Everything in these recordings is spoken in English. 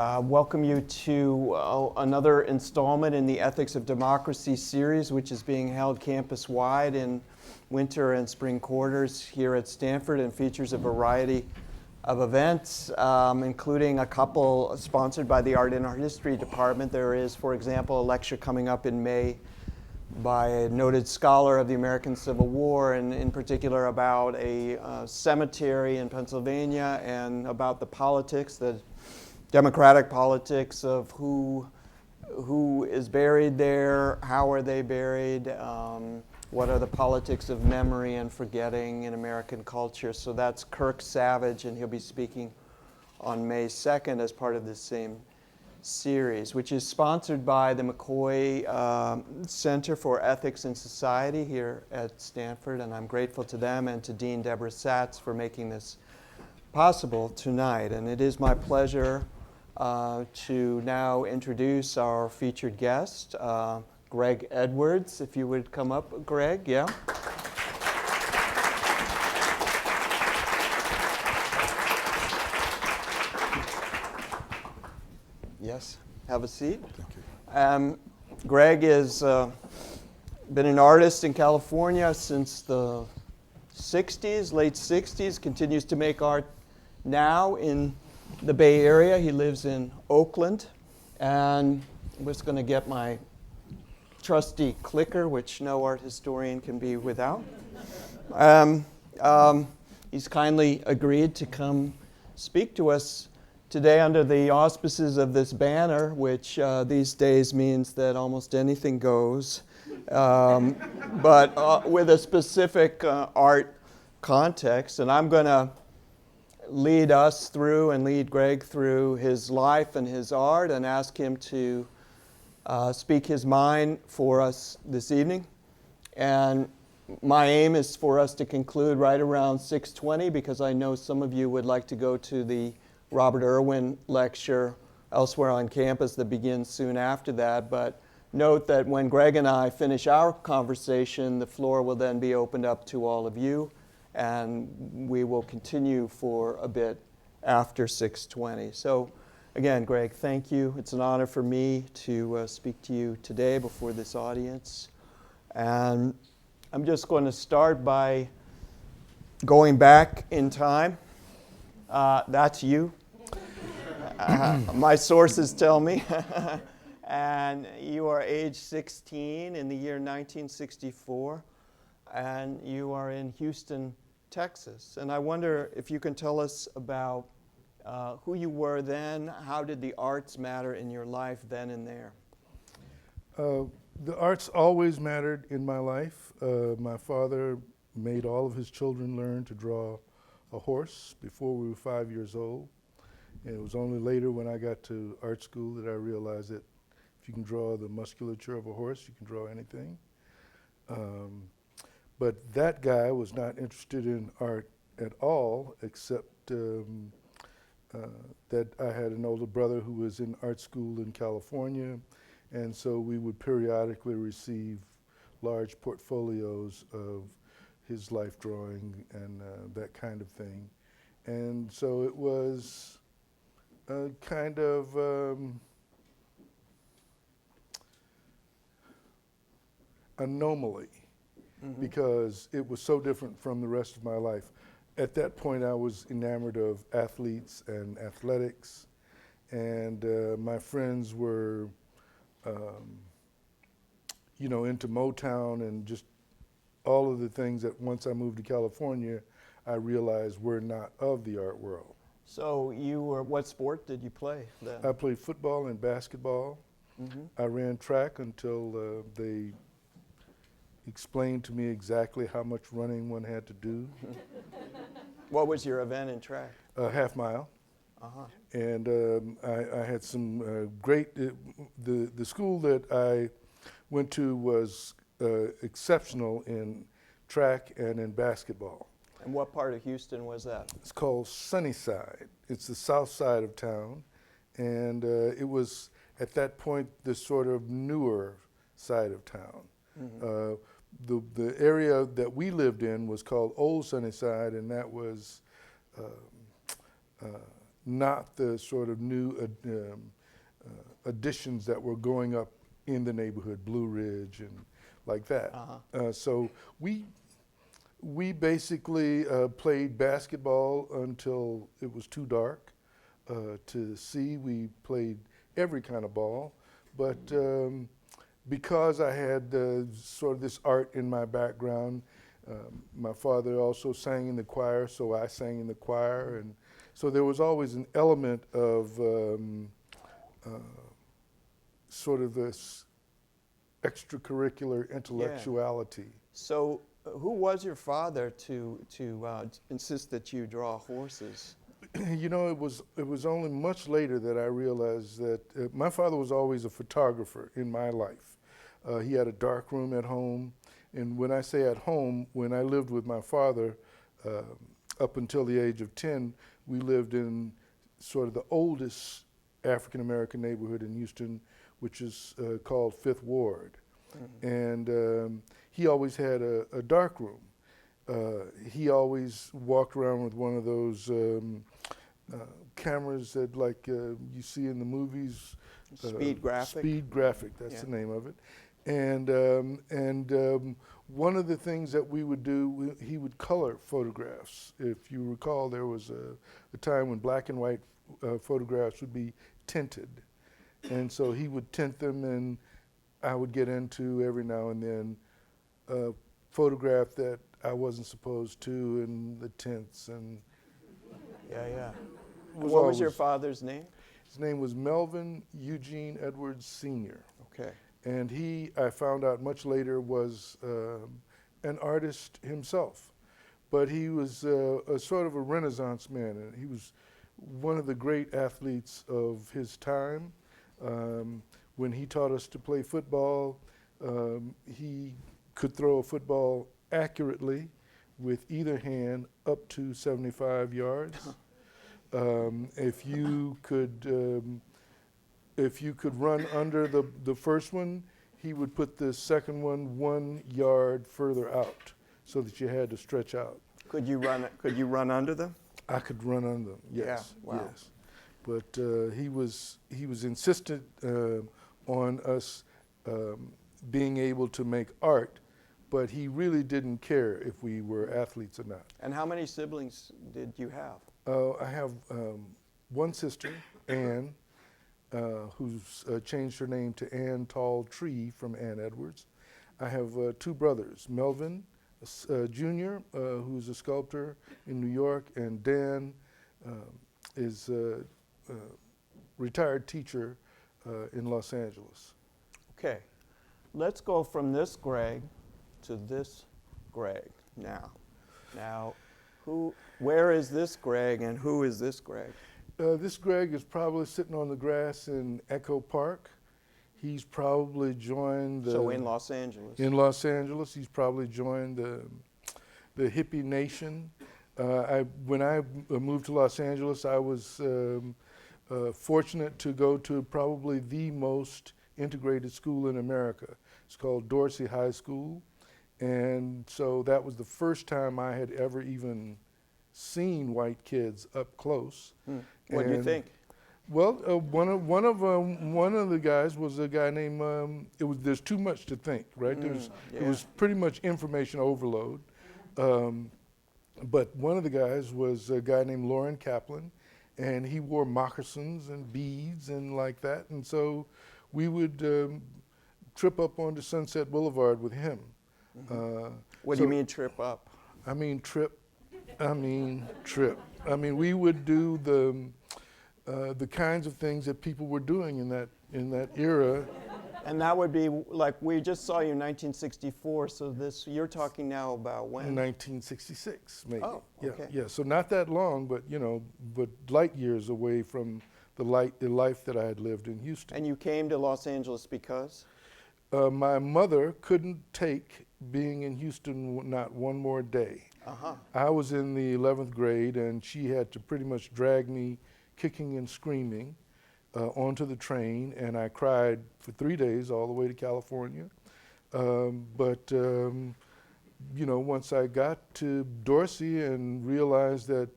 Welcome you to another installment in the Ethics of Democracy series, which is being held campus-wide in winter and spring quarters here at Stanford, and features a variety of events, including a couple sponsored by the Art and Art History Department. There is, for example, a lecture coming up in May by a noted scholar of the American Civil War, and in particular about a cemetery in Pennsylvania and about the politics, the democratic politics of who is buried there, how are they buried, what are the politics of memory and forgetting in American culture. So that's Kirk Savage, and he'll be speaking on May 2nd as part of this same series, which is sponsored by the McCoy Center for Ethics and Society here at Stanford, and I'm grateful to them and to Dean Deborah Satz for making this possible tonight. And it is my pleasure to now introduce our featured guest, Gregg Edwards. If you would come up, Gregg, yeah. Yes, have a seat. Thank you. Gregg has been an artist in California since the 60s, late 60s, continues to make art now in the Bay Area. He lives in Oakland, and I'm just going to get my trusty clicker, which no art historian can be without. He's kindly agreed to come speak to us today under the auspices of this banner, which these days means that almost anything goes, but with a specific art context. And I'm going to lead us through and lead Gregg through his life and his art and ask him to speak his mind for us this evening. And my aim is for us to conclude right around 6:20, because I know some of you would like to go to the Robert Irwin lecture elsewhere on campus that begins soon after that. But note that when Gregg and I finish our conversation, the floor will then be opened up to all of you, and we will continue for a bit after 6:20. So again, Gregg, thank you. It's an honor for me to speak to you today before this audience. And I'm just going to start by going back in time. That's you. My sources tell me. And you are age 16 in the year 1964, and you are in Houston, Texas. And I wonder if you can tell us about who you were then. How did the arts matter in your life then and there? The arts always mattered in my life. My father made all of his children learn to draw a horse before we were 5 years old. And it was only later when I got to art school that I realized that if you can draw the musculature of a horse, you can draw anything. But that guy was not interested in art at all, except that I had an older brother who was in art school in California, and so we would periodically receive large portfolios of his life drawing and that kind of thing. And so it was a kind of anomaly, because it was so different from the rest of my life. At that point, I was enamored of athletes and athletics, and my friends were, into Motown and just all of the things that once I moved to California, I realized were not of the art world. So what sport did you play then? I played football and basketball. I ran track until they explained to me exactly how much running one had to do. What was your event in track? Half mile. And I had some great, the school that I went to was exceptional in track and in basketball. And what part of Houston was that? It's called Sunnyside. It's the south side of town. And it was, at that point, the sort of newer side of town. The area that we lived in was called Old Sunnyside, and that was not the sort of new additions that were going up in the neighborhood, Blue Ridge and like that. So we basically played basketball until it was too dark to see. We played every kind of ball, but because I had sort of this art in my background, my father also sang in the choir, so I sang in the choir, and so there was always an element of sort of this extracurricular intellectuality. Yeah. So who was your father to insist that you draw horses? You know, it was only much later that I realized that my father was always a photographer in my life. He had a dark room at home, and when I say at home, when I lived with my father up until the age of 10, we lived in sort of the oldest African American neighborhood in Houston, which is called Fifth Ward. And he always had a dark room. He always walked around with one of those cameras that like you see in the movies. Speed graphic? Speed graphic, that's the name of it. And one of the things that we would do, he would color photographs. If you recall, there was a time when black and white photographs would be tinted. And so he would tint them, and I would get into every now and then a photograph that I wasn't supposed to, and the tints. And what was your father's name? His name was Melvin Eugene Edwards Sr. Okay. And he, I found out much later, was an artist himself. But he was a sort of a Renaissance man, and he was one of the great athletes of his time. When he taught us to play football, he could throw a football accurately with either hand up to 75 yards. If you could run under the first one, he would put the second one 1 yard further out, so that you had to stretch out. Could you run under them? I could run under them. Yes. Yeah. Wow. Yes. But he was insistent on us being able to make art, but he really didn't care if we were athletes or not. And how many siblings did you have? I have one sister, Ann, who's changed her name to Ann Tall Tree from Ann Edwards. I have two brothers, Melvin Jr., who's a sculptor in New York, and Dan is a retired teacher in Los Angeles. Okay, let's go from this Gregg to this Gregg now. Now, where is this Gregg and who is this Gregg? This Gregg is probably sitting on the grass in Echo Park. He's probably joined So in Los Angeles. In Los Angeles, he's probably joined the hippie nation. When I moved to Los Angeles, I was fortunate to go to probably the most integrated school in America. It's called Dorsey High School. And so that was the first time I had ever even seen white kids up close. What do you think? Well, one of the guys was a guy named. There's too much to think, right? It was pretty much information overload. But one of the guys was a guy named Lauren Kaplan, and he wore moccasins and beads and like that. And so we would trip up onto Sunset Boulevard with him. What do you mean trip up? I mean trip. I mean trip. I mean we would do the kinds of things that people were doing in that era. And that would be like we just saw you in 1964. So you're talking now about when? In 1966, maybe. Oh, okay. Yeah. So not that long, but but light years away from the life that I had lived in Houston. And you came to Los Angeles because? My mother couldn't take being in Houston not one more day. I was in the 11th grade, and she had to pretty much drag me kicking and screaming onto the train, and I cried for 3 days all the way to California. But once I got to Dorsey and realized that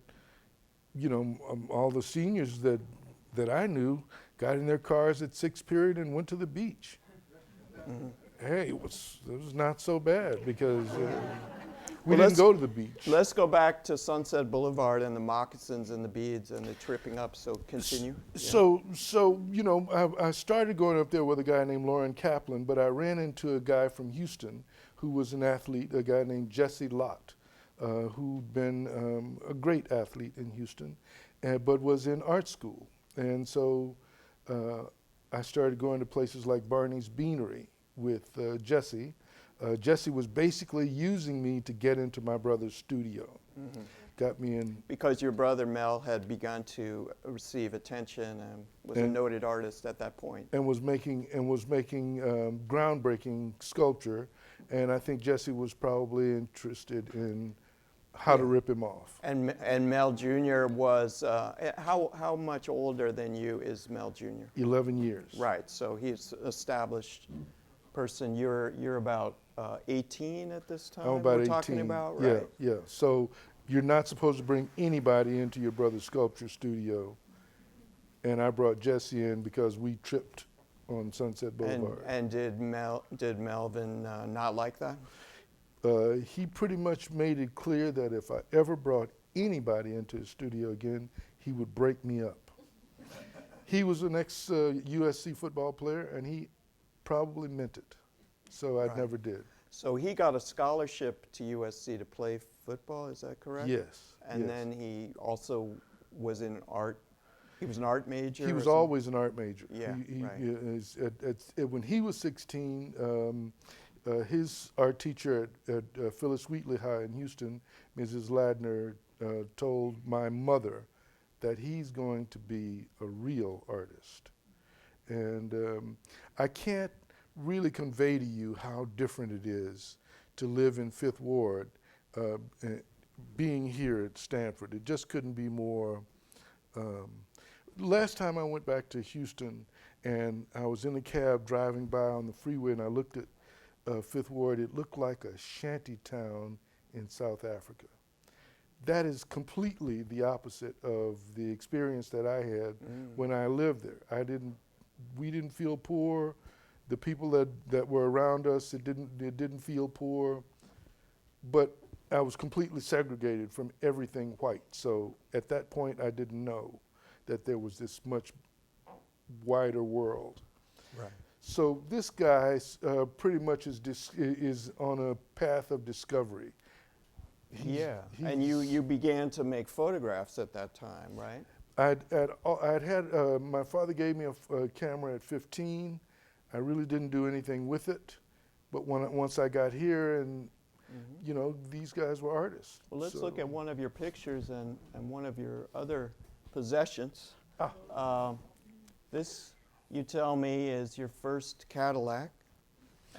all the seniors that I knew got in their cars at 6th period and went to the beach. Mm-hmm. Hey, it was not so bad because we Well, didn't go to the beach. Let's go back to Sunset Boulevard and the moccasins and the beads and the tripping up. So continue. So I started going up there with a guy named Lauren Kaplan, but I ran into a guy from Houston who was an athlete, a guy named Jesse Lott, who'd been a great athlete in Houston, but was in art school. And so I started going to places like Barney's Beanery with Jesse. Jesse was basically using me to get into my brother's studio. Mm-hmm. Got me in. Because your brother Mel had begun to receive attention and was a noted artist at that point. And was making groundbreaking sculpture, and I think Jesse was probably interested in how to rip him off. And Mel Jr. was, how much older than you is Mel Jr.? 11 years. Right, so he's established person. You're about 18 at this time? I'm about 18. Talking about, right? Yeah. So you're not supposed to bring anybody into your brother's sculpture studio. And I brought Jesse in because we tripped on Sunset Boulevard. And did Melvin not like that? He pretty much made it clear that if I ever brought anybody into his studio again, he would break me up. He was an ex-USC football player, and he probably meant it. So I never did. So he got a scholarship to USC to play football, is that correct? Yes. And then he also was in art. He was an art major? He was always an art major. Yeah, when he was 16, his art teacher at Phyllis Wheatley High in Houston, Mrs. Ladner, told my mother that he's going to be a real artist. And I can't really convey to you how different it is to live in Fifth Ward, being here at Stanford. It just couldn't be more. Last time I went back to Houston and I was in a cab driving by on the freeway and I looked at Fifth Ward, it looked like a shanty town in South Africa. That is completely the opposite of the experience that I had when I lived there. We didn't feel poor. The people that were around us, it didn't feel poor, but I was completely segregated from everything white. So at that point, I didn't know that there was this much wider world. Right. So this guy pretty much is on a path of discovery. And you began to make photographs at that time, right? My father gave me a camera at 15. I really didn't do anything with it, but once I got here, and these guys were artists. Well, let's look at one of your pictures and one of your other possessions. This, you tell me, is your first Cadillac,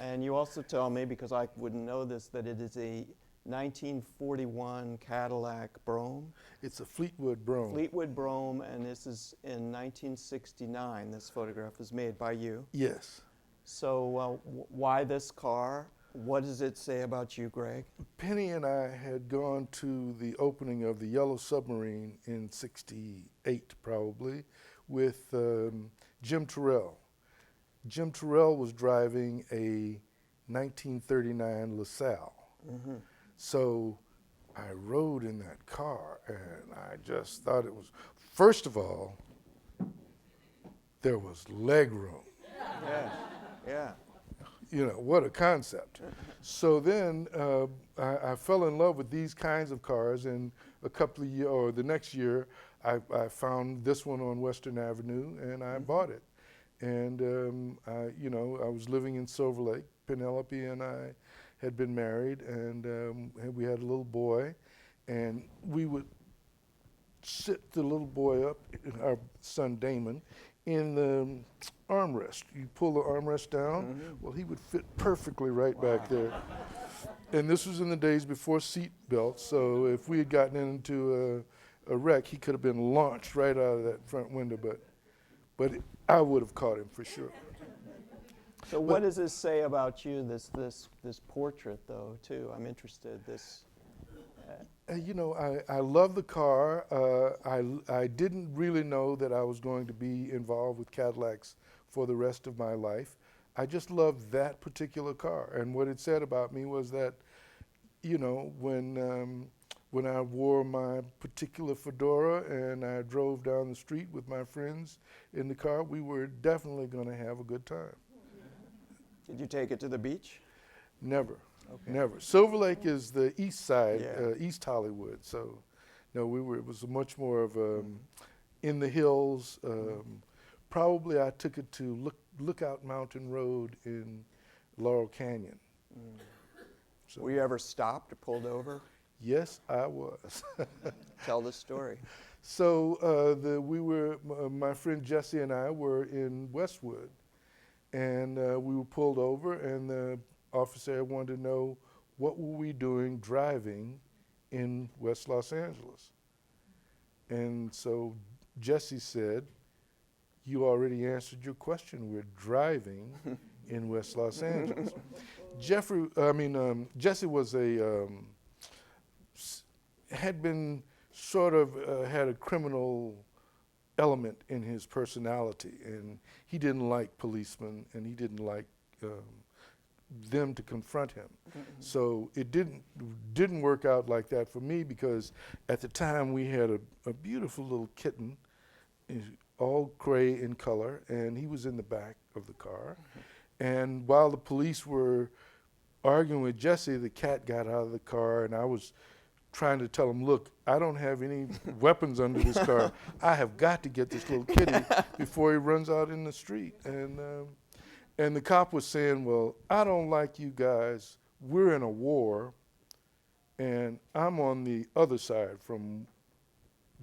and you also tell me, because I wouldn't know this, that it is a 1941 Cadillac Brougham. It's a Fleetwood Brougham. Fleetwood Brougham, and this is in 1969. This photograph was made by you. Yes. So why this car? What does it say about you, Gregg? Penny and I had gone to the opening of the Yellow Submarine in '68, probably, with Jim Terrell. Jim Terrell was driving a 1939 LaSalle. Mm-hmm. So I rode in that car, and I just thought it was, first of all, there was leg room. Yeah. What a concept. So then I fell in love with these kinds of cars, and a couple of years, or the next year, I found this one on Western Avenue, and I bought it. And I was living in Silver Lake. Penelope and I had been married, and we had a little boy, and we would sit the little boy up, our son Damon, in the armrest. You pull the armrest down, well, he would fit perfectly right back there. And this was in the days before seat belts, so if we had gotten into a wreck, he could have been launched right out of that front window, but I would have caught him for sure. So what does this say about you, this portrait, though, too? I'm interested. You know, I love the car. I didn't really know that I was going to be involved with Cadillacs for the rest of my life. I just loved that particular car. And what it said about me was that, you know, when I wore my particular fedora and I drove down the street with my friends in the car, we were definitely going to have a good time. Did you take it to the beach? Never. Okay. Never. Silver Lake is the east side, Yeah. East Hollywood. So, no, it was much more of in the hills. Probably I took it to Lookout Mountain Road in Laurel Canyon. So, Were you ever stopped or pulled over? yes, I was. Tell the story. So my friend Jesse and I were in Westwood, and we were pulled over, and the officer wanted to know what were we doing driving in West Los Angeles. And so Jesse said, "You already answered your question. We're driving in West Los Angeles." Jesse was had been sort of had a criminal element in his personality, and he didn't like policemen, and he didn't like them to confront him. So it didn't work out like that for me, because at the time we had a beautiful little kitten, all gray in color, and he was in the back of the car. And while the police were arguing with Jesse, the cat got out of the car, and I was trying to tell him, "Look, I don't have any weapons under this car. I have got to get this little kitty before he runs out in the street." And the cop was saying, "Well, I don't like you guys. We're in a war, and I'm on the other side from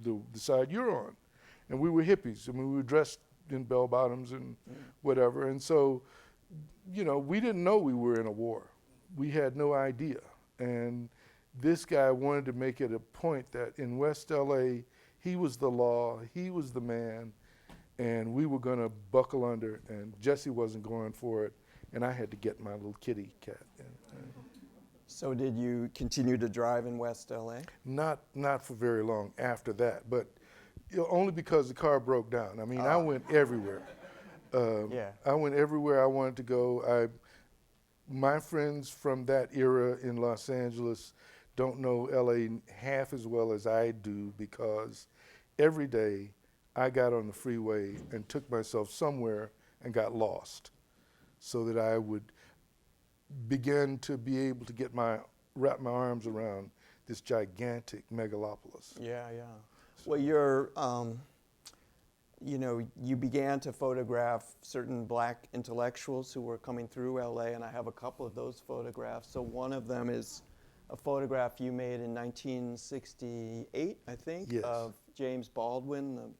the side you're on." And we were hippies. I mean, we were dressed in bell bottoms and whatever. And so, you know, we didn't know we were in a war. We had no idea. And this guy wanted to make it a point that in West LA, he was the law, he was the man, and we were going to buckle under, and Jesse wasn't going for it, and I had to get my little kitty cat. So did you continue to drive in West LA? Not for very long after that, but only because the car broke down. I mean, I went everywhere. I went everywhere I wanted to go. My friends from that era in Los Angeles don't know LA half as well as I do, because every day I got on the freeway and took myself somewhere and got lost, so that I would begin to be able to wrap my arms around this gigantic megalopolis. Yeah, yeah. Well, you began to photograph certain black intellectuals who were coming through LA, and I have a couple of those photographs. So one of them is a photograph you made in 1968, I think, yes, of James Baldwin,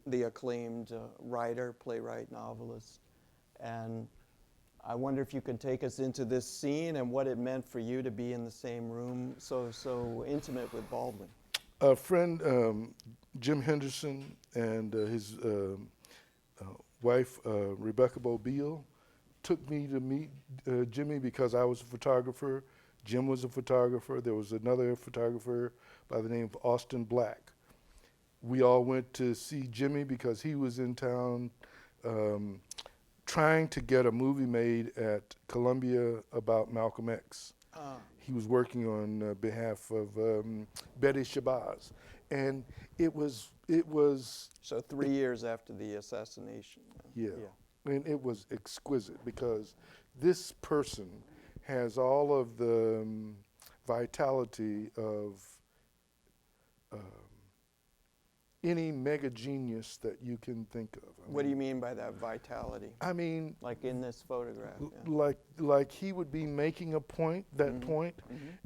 the acclaimed writer, playwright, novelist. And I wonder if you could take us into this scene and what it meant for you to be in the same room, so intimate with Baldwin. A friend, Jim Henderson, and his wife, Rebecca Bobile, took me to meet Jimmy because I was a photographer. Jim was a photographer. There was another photographer by the name of Austin Black. We all went to see Jimmy because he was in town trying to get a movie made at Columbia about Malcolm X. He was working on behalf of Betty Shabazz. And it was So 3 years after the assassination. Yeah. And it was exquisite, because this person has all of the vitality of any mega genius that you can think of. What do you mean by that vitality? I mean, like in this photograph. Yeah. Like he would be making a point, point,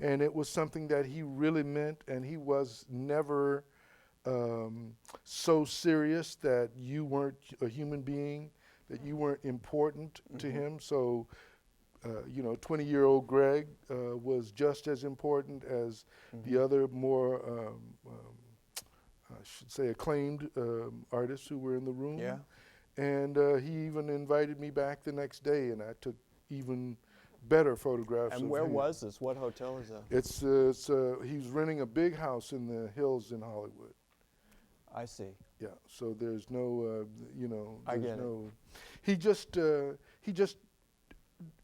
and it was something that he really meant, and he was never so serious that you weren't a human being, that you weren't important to him. So, 20-year-old Gregg was just as important as the other more I should say acclaimed artists who were in the room. Yeah. And he even invited me back the next day, and I took even better photographs. And of where him. was this? What hotel is that? He's renting a big house in the hills in Hollywood. I see. Yeah, so there's no, I there's get it. no. He just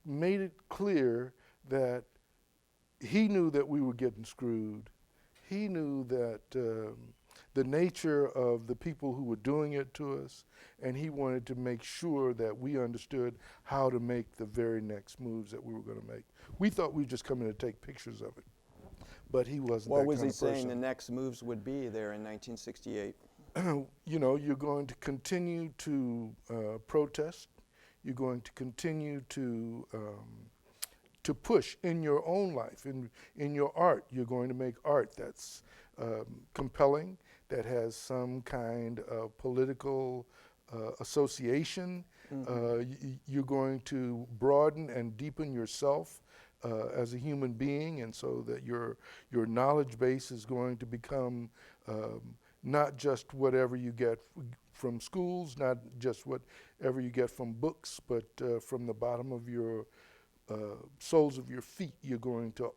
made it clear that he knew that we were getting screwed. He knew that the nature of the people who were doing it to us, and he wanted to make sure that we understood how to make the very next moves that we were going to make. We thought we'd just come in to take pictures of it, but he wasn't What that was kind he of saying person. the next moves would be there in 1968? You're going to continue to protest. You're going to continue to push in your own life, in your art. You're going to make art that's compelling, that has some kind of political association. You're going to broaden and deepen yourself as a human being, and so that your knowledge base is going to become not just whatever you get from schools, not just whatever you get from books, but from the bottom of your soles of your feet, you're going to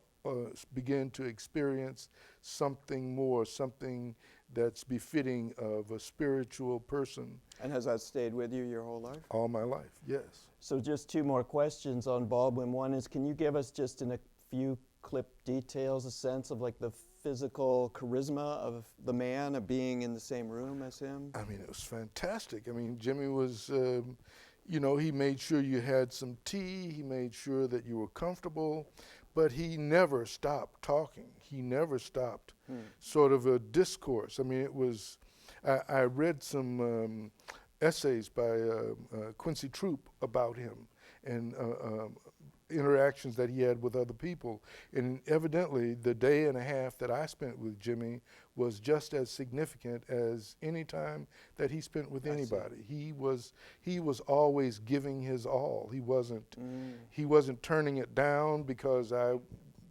begin to experience something more, something that's befitting of a spiritual person. And has that stayed with you your whole life? All my life, yes. So just two more questions on Baldwin. One is, can you give us just in a few clip details a sense of like the physical charisma of the man, of being in the same room as him? I mean, it was fantastic. I mean, Jimmy was, he made sure you had some tea, he made sure that you were comfortable, but he never stopped talking. He never stopped sort of a discourse. I mean, it was, I read some essays by Quincy Troop about him, and interactions that he had with other people. And evidently, the day and a half that I spent with Jimmy was just as significant as any time that he spent with anybody. He was always giving his all. He wasn't turning it down because I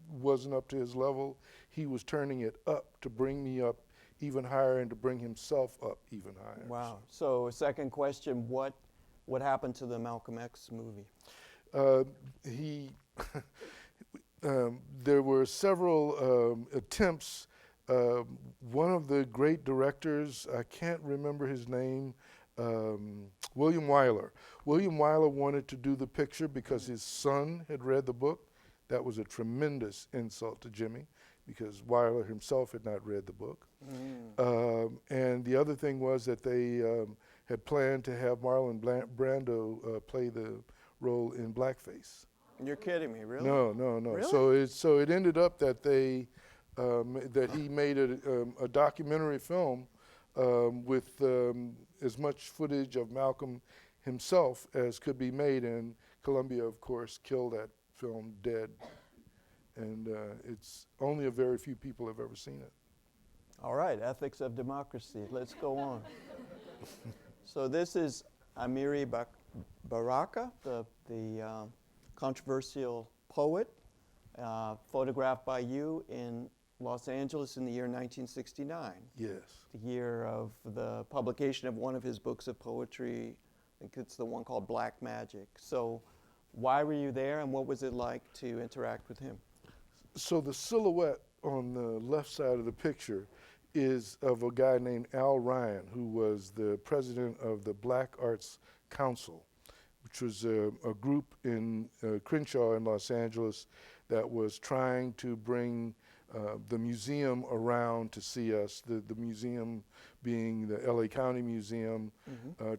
wasn't up to his level. He was turning it up to bring me up even higher and to bring himself up even higher. Wow. So second question, what happened to the Malcolm X movie? There were several attempts. One of the great directors, I can't remember his name, William Wyler. William Wyler wanted to do the picture because his son had read the book. That was a tremendous insult to Jimmy, because Wyler himself had not read the book. And the other thing was that they had planned to have Marlon Brando play the role in blackface. You're kidding me, really? No. Really? So it ended up that that he made a documentary film with as much footage of Malcolm himself as could be made, and Columbia, of course, killed that film dead. And it's only a very few people have ever seen it. All right, ethics of democracy. Let's go on. So this is Amiri Baraka, the controversial poet, photographed by you in Los Angeles in the year 1969. Yes. The year of the publication of one of his books of poetry. I think it's the one called Black Magic. So why were you there, and what was it like to interact with him? So the silhouette on the left side of the picture is of a guy named Al Ryan, who was the president of the Black Arts Council, which was a group in Crenshaw in Los Angeles that was trying to bring the museum around to see us, the museum being the LA County Museum,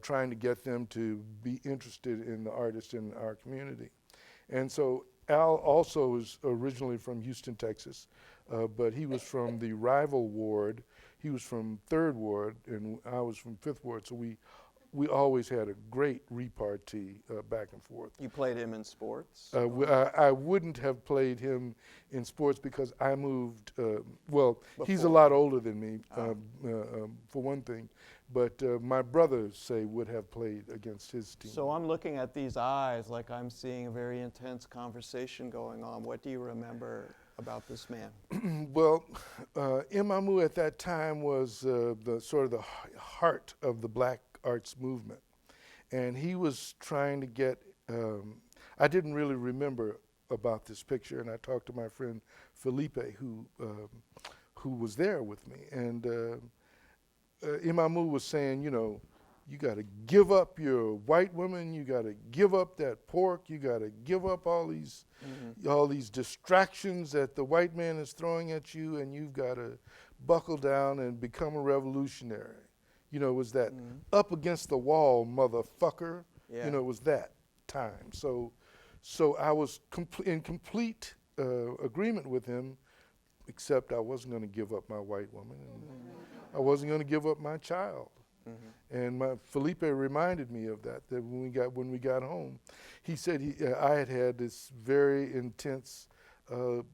trying to get them to be interested in the artists in our community. And so Al also is originally from Houston, Texas, but he was from the rival ward. He was from 3rd Ward, and I was from 5th Ward, so we always had a great repartee back and forth. You played him in sports? I wouldn't have played him in sports because I moved, he's a Before. lot older than me, for one thing, but my brothers, say, would have played against his team. So I'm looking at these eyes like I'm seeing a very intense conversation going on. What do you remember about this man? Well, Imamu at that time was the sort of the heart of the Black Arts movement, and he was trying to get. I didn't really remember about this picture, and I talked to my friend Felipe, who was there with me, and Imamu was saying, you know, you got to give up your white woman, you got to give up that pork, you got to give up all these distractions that the white man is throwing at you, and you've got to buckle down and become a revolutionary. You know, it was that up against the wall, motherfucker. Yeah. You know, it was that time. So I was in complete agreement with him, except I wasn't going to give up my white woman, and I wasn't going to give up my child. And Felipe reminded me of that when we got home. He said I had this very intense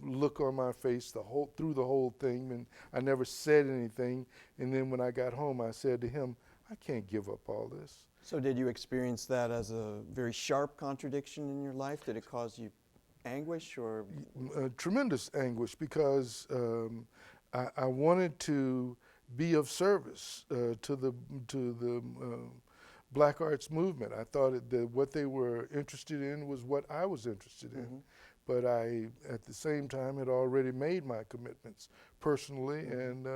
look on my face through the whole thing, and I never said anything. And then when I got home, I said to him, I can't give up all this. So did you experience that as a very sharp contradiction in your life? Did it cause you anguish or? Tremendous anguish, because I wanted to be of service to the Black Arts movement. I thought that what they were interested in was what I was interested in. But I, at the same time, had already made my commitments personally, and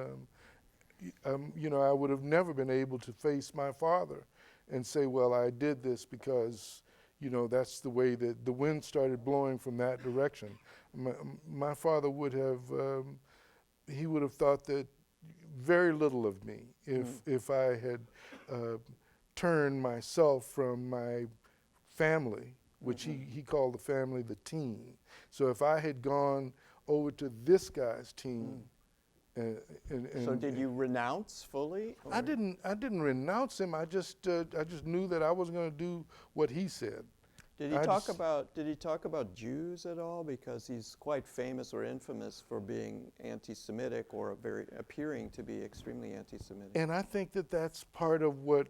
you know, I would have never been able to face my father and say, well, I did this because, you know, that's the way that the wind started blowing from that direction. My father would have, he would have thought that very little of me if I had turned myself from my family, which he called the family the team. So if I had gone over to this guy's team, so did you renounce fully? Or? I didn't renounce him. I just knew that I wasn't going to do what he said. Did he talk about Jews at all? Because he's quite famous or infamous for being anti-Semitic, or appearing to be extremely anti-Semitic. And I think that that's part of what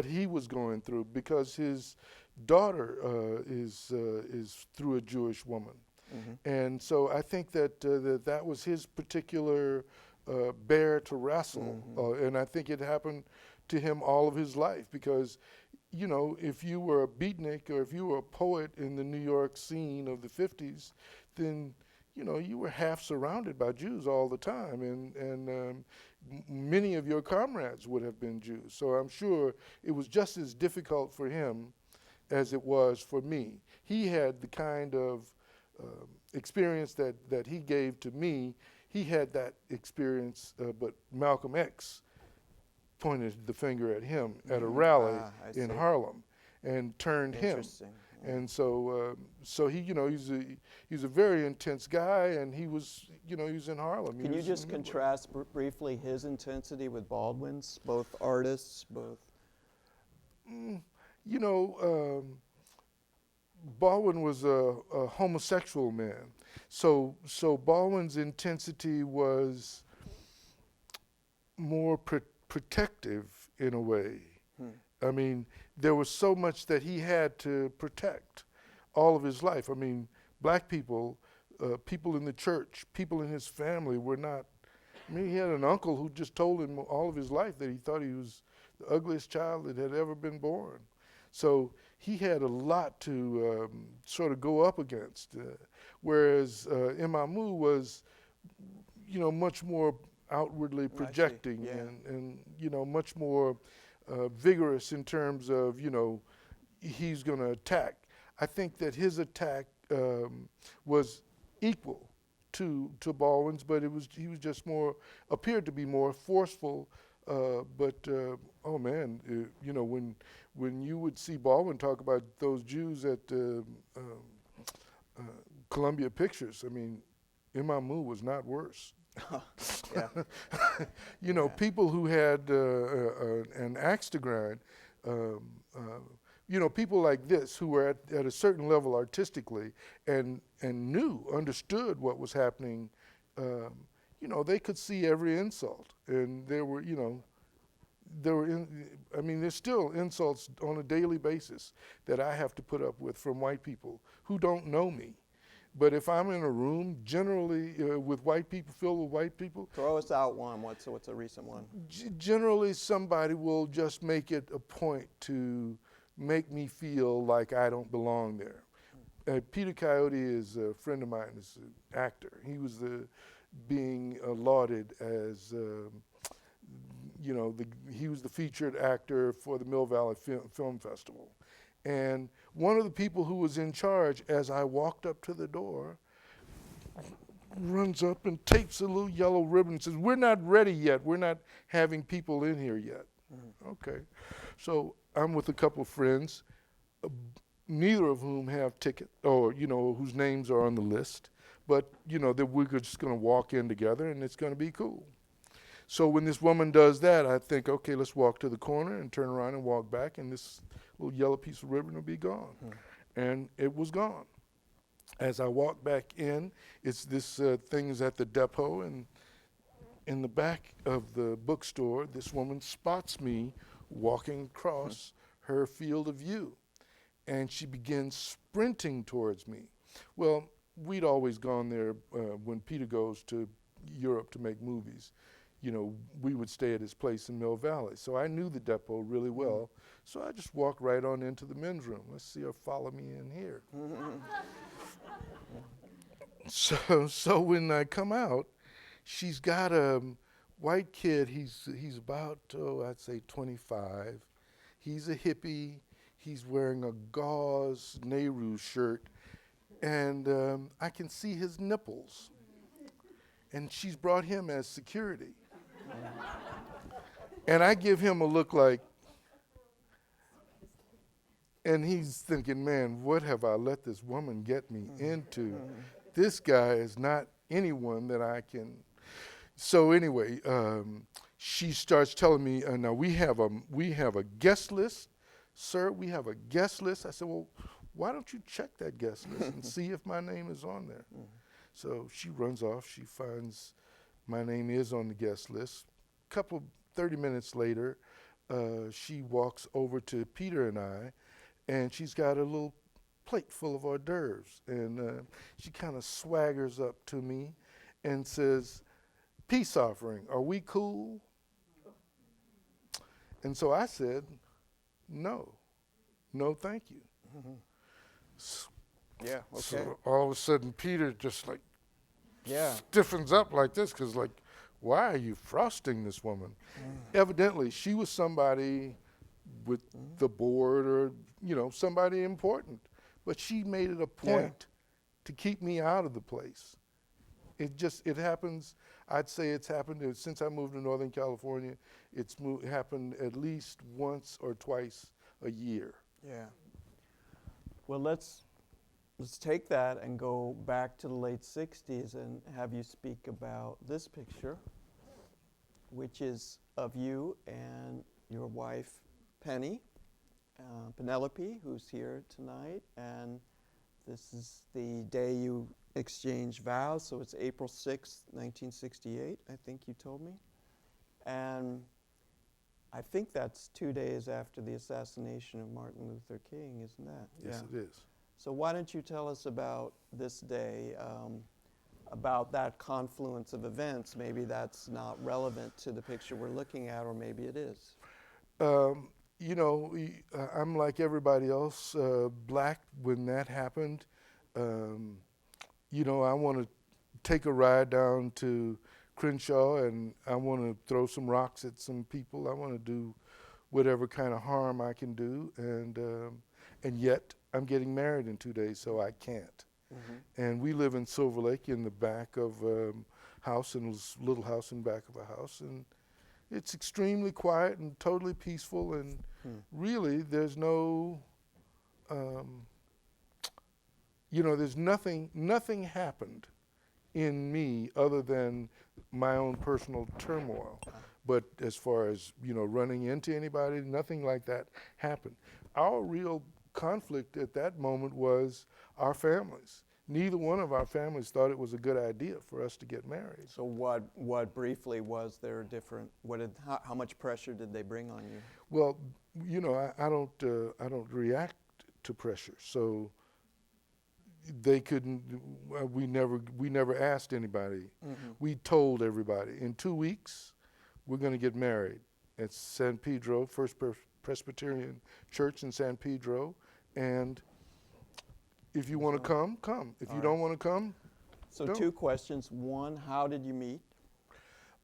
he was going through, because his daughter is through a Jewish woman. And so I think that that was his particular bear to wrestle. And I think it happened to him all of his life, because, you know, if you were a beatnik or if you were a poet in the New York scene of the 50s, then, you know, you were half surrounded by Jews all the time, and many of your comrades would have been Jews. So I'm sure it was just as difficult for him as it was for me. He had the kind of experience that he gave to me. He had that experience, but Malcolm X pointed the finger at him at a rally in Harlem and turned him. And so he, you know, he's a very intense guy, and he was, you know, he was in Harlem. Can you just contrast briefly his intensity with Baldwin's, both artists, both? You know, Baldwin was a homosexual man, so Baldwin's intensity was more protective in a way. I mean, there was so much that he had to protect all of his life. I mean, black people, people in the church, people in his family were not. I mean, he had an uncle who just told him all of his life that he thought he was the ugliest child that had ever been born. So he had a lot to sort of go up against, whereas Imamu was, you know, much more outwardly projecting, and you know, much more vigorous in terms of, you know, he's going to attack. I think that his attack was equal to Baldwin's, but he was just appeared to be more forceful. But oh man, you know, when you would see Baldwin talk about those Jews at Columbia Pictures, I mean, Imamu was not worse. You know, people who had an axe to grind, you know, people like this who were at a certain level artistically and understood what was happening, you know, they could see every insult, and there were, you know, I mean, there's still insults on a daily basis that I have to put up with from white people who don't know me. But if I'm in a room, generally with white people, filled with white people. Throw us out one. What's a recent one? Generally, somebody will just make it a point to make me feel like I don't belong there. Peter Coyote is a friend of mine, is an actor. He was being lauded as, he was the featured actor for the Mill Valley Film Festival. And one of the people who was in charge, as I walked up to the door, runs up and takes a little yellow ribbon and says, "We're not ready yet. We're not having people in here yet." Okay. So I'm with a couple of friends, neither of whom have tickets or, whose names are on the list, but, that we're just going to walk in together and it's going to be cool. So when this woman does that, I think, okay, let's walk to the corner and turn around and walk back, and this little yellow piece of ribbon will be gone. And it was gone. As I walk back in, it's this thing is at the depot, and in the back of the bookstore, this woman spots me walking across her field of view, and she begins sprinting towards me. Well, we'd always gone there when Peter goes to Europe to make movies. We would stay at his place in Mill Valley. So I knew the depot really well. So I just walked right on into the men's room. Let's see her follow me in here. So when I come out, she's got a white kid. He's about, I'd say 25. He's a hippie. He's wearing a gauze Nehru shirt. And I can see his nipples. And she's brought him as security. And I give him a look like, and he's thinking, man, what have I let this woman get me into? This guy is not anyone that I can. So anyway, she starts telling me, now we have a guest list, sir. We have a guest list. I said, well, why don't you check that guest list and see if my name is on there? So she runs off. She finds my name is on the guest list. 30 minutes later, she walks over to Peter and I, and she's got a little plate full of hors d'oeuvres. And she kind of swaggers up to me and says, "Peace offering, are we cool?" And so I said, no, thank you. Yeah, okay. So all of a sudden, Peter just Yeah. stiffens up like this, because why are you frosting this woman? Evidently, she was somebody with the board or, somebody important. But she made it a point to keep me out of the place. It happens, I'd say it's happened, since I moved to Northern California, it's happened at least once or twice a year. Yeah. Well, let's take that and go back to the late 60s and have you speak about this picture, which is of you and your wife, Penny, Penelope, who's here tonight. And this is the day you exchanged vows, so it's April 6th, 1968, I think you told me. And I think that's 2 days after the assassination of Martin Luther King, isn't that? Yes, it is. So why don't you tell us about this day, about that confluence of events? Maybe that's not relevant to the picture we're looking at, or maybe it is. I'm like everybody else, black when that happened. I want to take a ride down to Crenshaw, and I want to throw some rocks at some people. I want to do whatever kind of harm I can do, and yet I'm getting married in 2 days, so I can't. And we live in Silver Lake in the back of a house, in a little house in the back of a house, and it's extremely quiet and totally peaceful, and really there's no, there's nothing happened in me other than my own personal turmoil. But as far as, running into anybody, nothing like that happened. Our real conflict at that moment was our families. Neither one of our families thought it was a good idea for us to get married. So what briefly was there different? How much pressure did they bring on you? Well, I don't react to pressure. So they couldn't. We never asked anybody. We told everybody in 2 weeks we're going to get married at San Pedro, First Presbyterian Church in San Pedro, and If you want to come, come. If you don't want to come, So don't. 2 questions. One, how did you meet?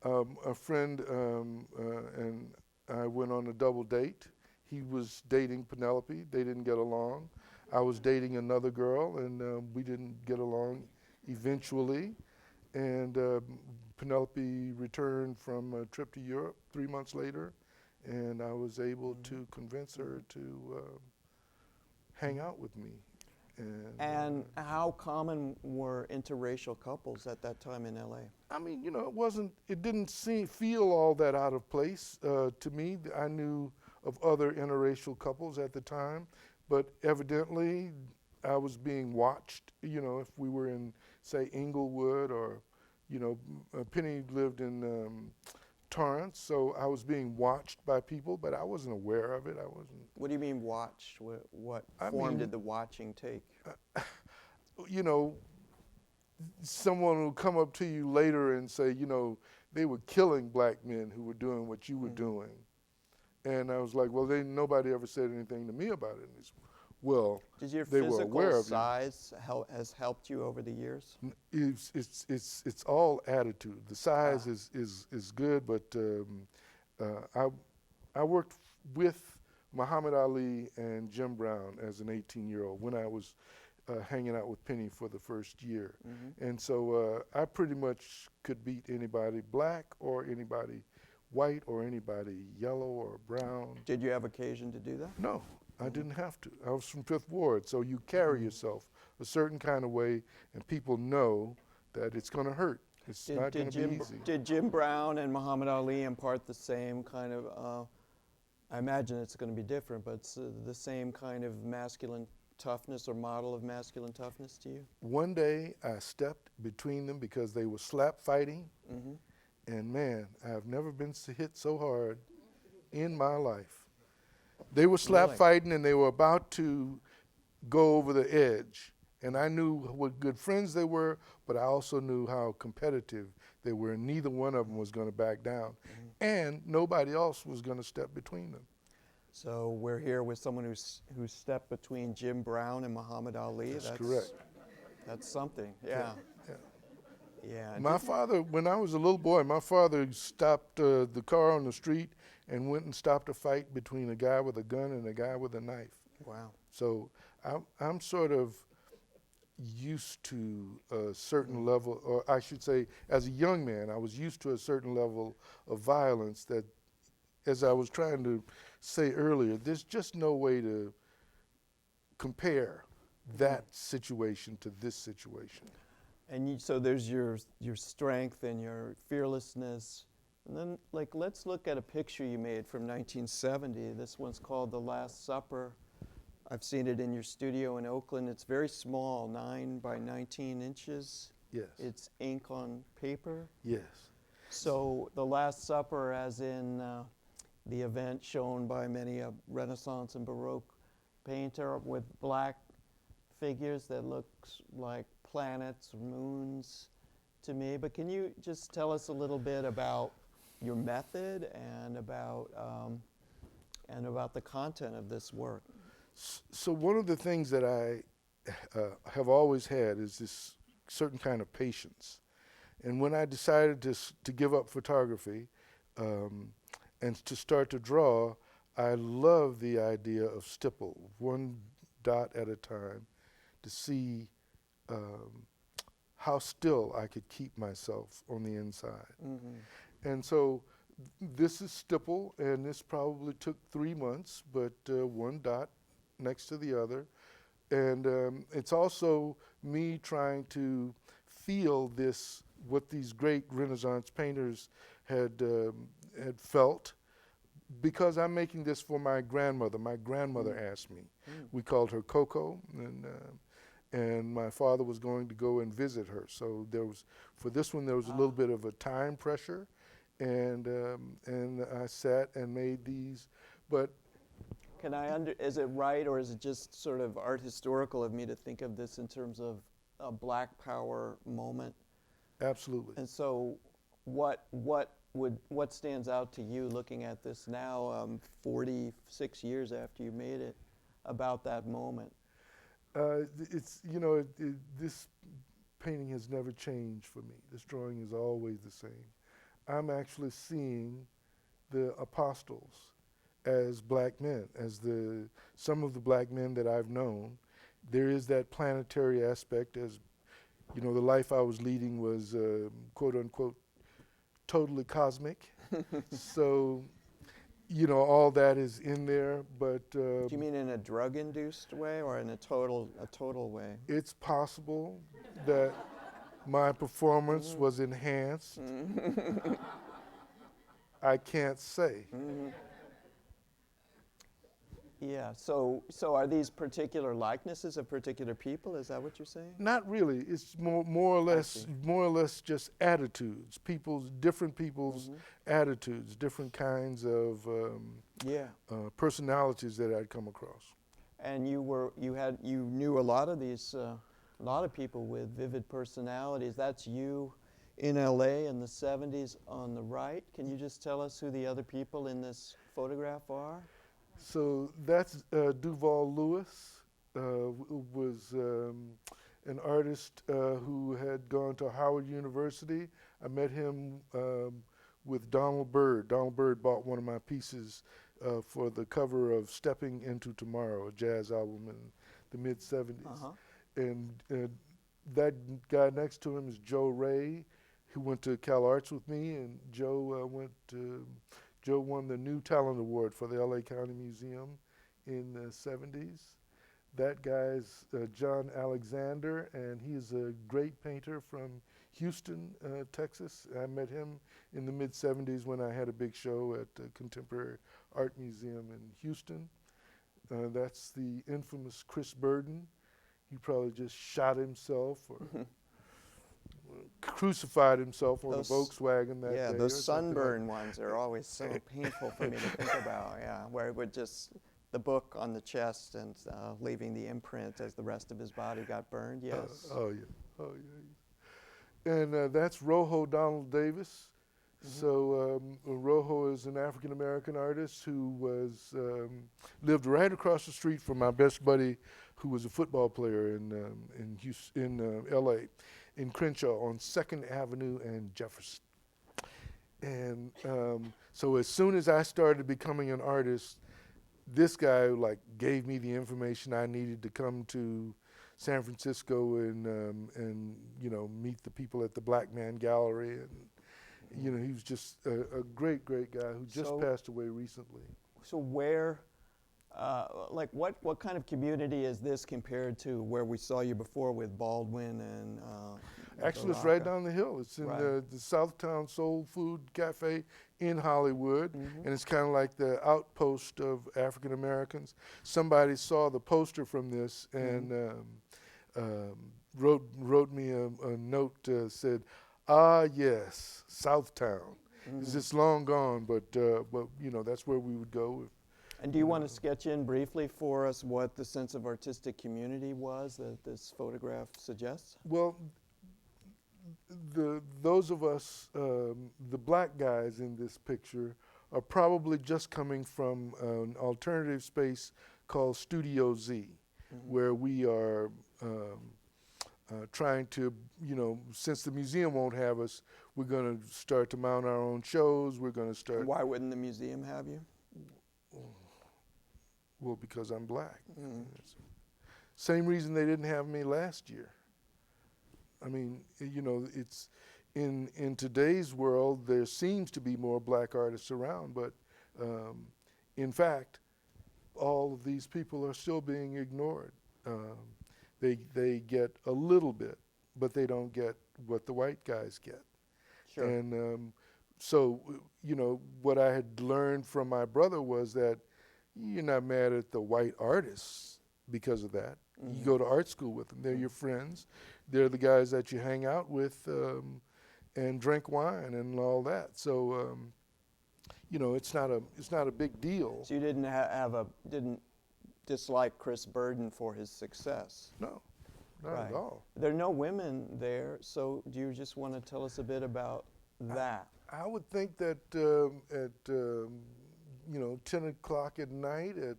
A friend and I went on a double date. He was dating Penelope. They didn't get along. I was dating another girl, and we didn't get along eventually. And Penelope returned from a trip to Europe 3 months later, and I was able to convince her to hang out with me. And how common were interracial couples at that time in LA? I mean, you know, it didn't feel all that out of place to me. I knew of other interracial couples at the time, but evidently I was being watched. You know, if we were in, say, Inglewood, or, you know, Penny lived in Torrance, so I was being watched by people, but I wasn't aware of it. I wasn't. What do you mean watched? What form did the watching take? You know, someone will come up to you later and say, you know, they were killing black men who were doing what you were doing. And I was like, well, nobody ever said anything to me about it. And it's, well, Does your they were aware physical of it. size has helped you over the years? It's all attitude. The size is good, but I worked with Muhammad Ali and Jim Brown as an 18-year-old when I was hanging out with Penny for the first year. And so I pretty much could beat anybody black or anybody white or anybody yellow or brown. Did you have occasion to do that? No, I didn't have to. I was from Fifth Ward, so you carry yourself a certain kind of way, and people know that it's going to hurt. It's not going to be easy. Did Jim Brown and Muhammad Ali impart the same kind of, I imagine it's going to be different, but it's the same kind of masculine toughness or model of masculine toughness to you? One day I stepped between them because they were slap fighting, and man, I've never been hit so hard in my life. They were slap fighting, and they were about to go over the edge. And I knew what good friends they were, but I also knew how competitive they were, and neither one of them was going to back down. And nobody else was going to step between them. So we're here with someone who stepped between Jim Brown and Muhammad Ali. That's correct. That's something, yeah. Yeah. My father, when I was a little boy, my father stopped the car on the street and went and stopped a fight between a guy with a gun and a guy with a knife. Wow. So I'm sort of used to a certain level, or I should say, as a young man, I was used to a certain level of violence that, as I was trying to say earlier, there's just no way to compare that situation to this situation. And so there's your strength and your fearlessness. And then, let's look at a picture you made from 1970. This one's called The Last Supper. I've seen it in your studio in Oakland. It's very small, 9 by 19 inches. Yes. It's ink on paper. Yes. So The Last Supper, as in the event shown by many a Renaissance and Baroque painter with black figures that looks like planets, moons to me. But can you just tell us a little bit about your method and about the content of this work? So one of the things that I have always had is this certain kind of patience. And when I decided to give up photography and to start to draw, I love the idea of stipple, one dot at a time, to see how still I could keep myself on the inside. And so this is stipple, and this probably took 3 months, but one dot next to the other. And it's also me trying to feel this, what these great Renaissance painters had felt, because I'm making this for my grandmother. My grandmother asked me. We called her Coco, and my father was going to go and visit her. So for this one, there was a little bit of a time pressure, and I sat and made these, but. Is it right, or is it just sort of art historical of me to think of this in terms of a Black Power moment? Absolutely. And so what stands out to you looking at this now, 46 years after you made it, about that moment? It's, this painting has never changed for me. This drawing is always the same. I'm actually seeing the apostles as black men, as some of the black men that I've known. There is that planetary aspect, as the life I was leading was quote unquote totally cosmic. So, all that is in there, but Do you mean in a drug-induced way or in a total way? it's possible that my performance was enhanced. I can't say. Yeah. So are these particular likenesses of particular people? Is that what you're saying? Not really. It's more or less just attitudes. Different people's attitudes, different kinds of personalities that I'd come across. And you knew a lot of these, a lot of people with vivid personalities. That's you in LA in the 70s on the right. Can you just tell us who the other people in this photograph are? So that's Duval Lewis, was an artist who had gone to Howard University. I met him with Donald Byrd. Donald Byrd bought one of my pieces for the cover of Stepping Into Tomorrow, a jazz album in the mid-'70s. And that guy next to him is Joe Ray, who went to Cal Arts with me, and Joe won the New Talent Award for the LA County Museum in the 70s. That guy's John Alexander, and he's a great painter from Houston, Texas. I met him in the mid-'70s when I had a big show at the Contemporary Art Museum in Houston. That's the infamous Chris Burden. He probably just shot himself or crucified himself on a Volkswagen that day. Yeah, those sunburn ones are always so painful for me to think about, where it would just, the book on the chest and leaving the imprint as the rest of his body got burned, yes. Oh, yeah. And that's Rojo Donald Davis. So Rojo is an African-American artist who lived right across the street from my best buddy, who was a football player in L.A., in Crenshaw on 2nd Avenue and Jefferson. And so as soon as I started becoming an artist, this guy gave me the information I needed to come to San Francisco and meet the people at the Black Man Gallery. And he was just a great guy who just passed away recently. So where, what kind of community is this compared to where we saw you before with Baldwin and Actually, it's right down the hill. It's in the Southtown Soul Food Cafe in Hollywood, and it's kind of like the outpost of African Americans. Somebody saw the poster from this and wrote me a note, said, "Ah, yes, Southtown. It's long gone, but that's where we would go." And do you want to sketch in briefly for us what the sense of artistic community was that this photograph suggests? Well, those of us, the black guys in this picture, are probably just coming from an alternative space called Studio Z, where we are trying to, since the museum won't have us, we're going to start to mount our own shows. We're going to start. Why wouldn't the museum have you? Well, because I'm black. Same reason they didn't have me last year. I mean, it's in today's world, there seems to be more black artists around, but in fact, all of these people are still being ignored. They get a little bit, but they don't get what the white guys get. Sure. And so, what I had learned from my brother was that you're not mad at the white artists because of that. You go to art school with them. They're your friends. They're the guys that you hang out with and drink wine and all that. So, it's not a big deal. So you didn't dislike Chris Burden for his success? No, not at all. There are no women there, so do you just want to tell us a bit about that? I would think that at 10 o'clock at night, at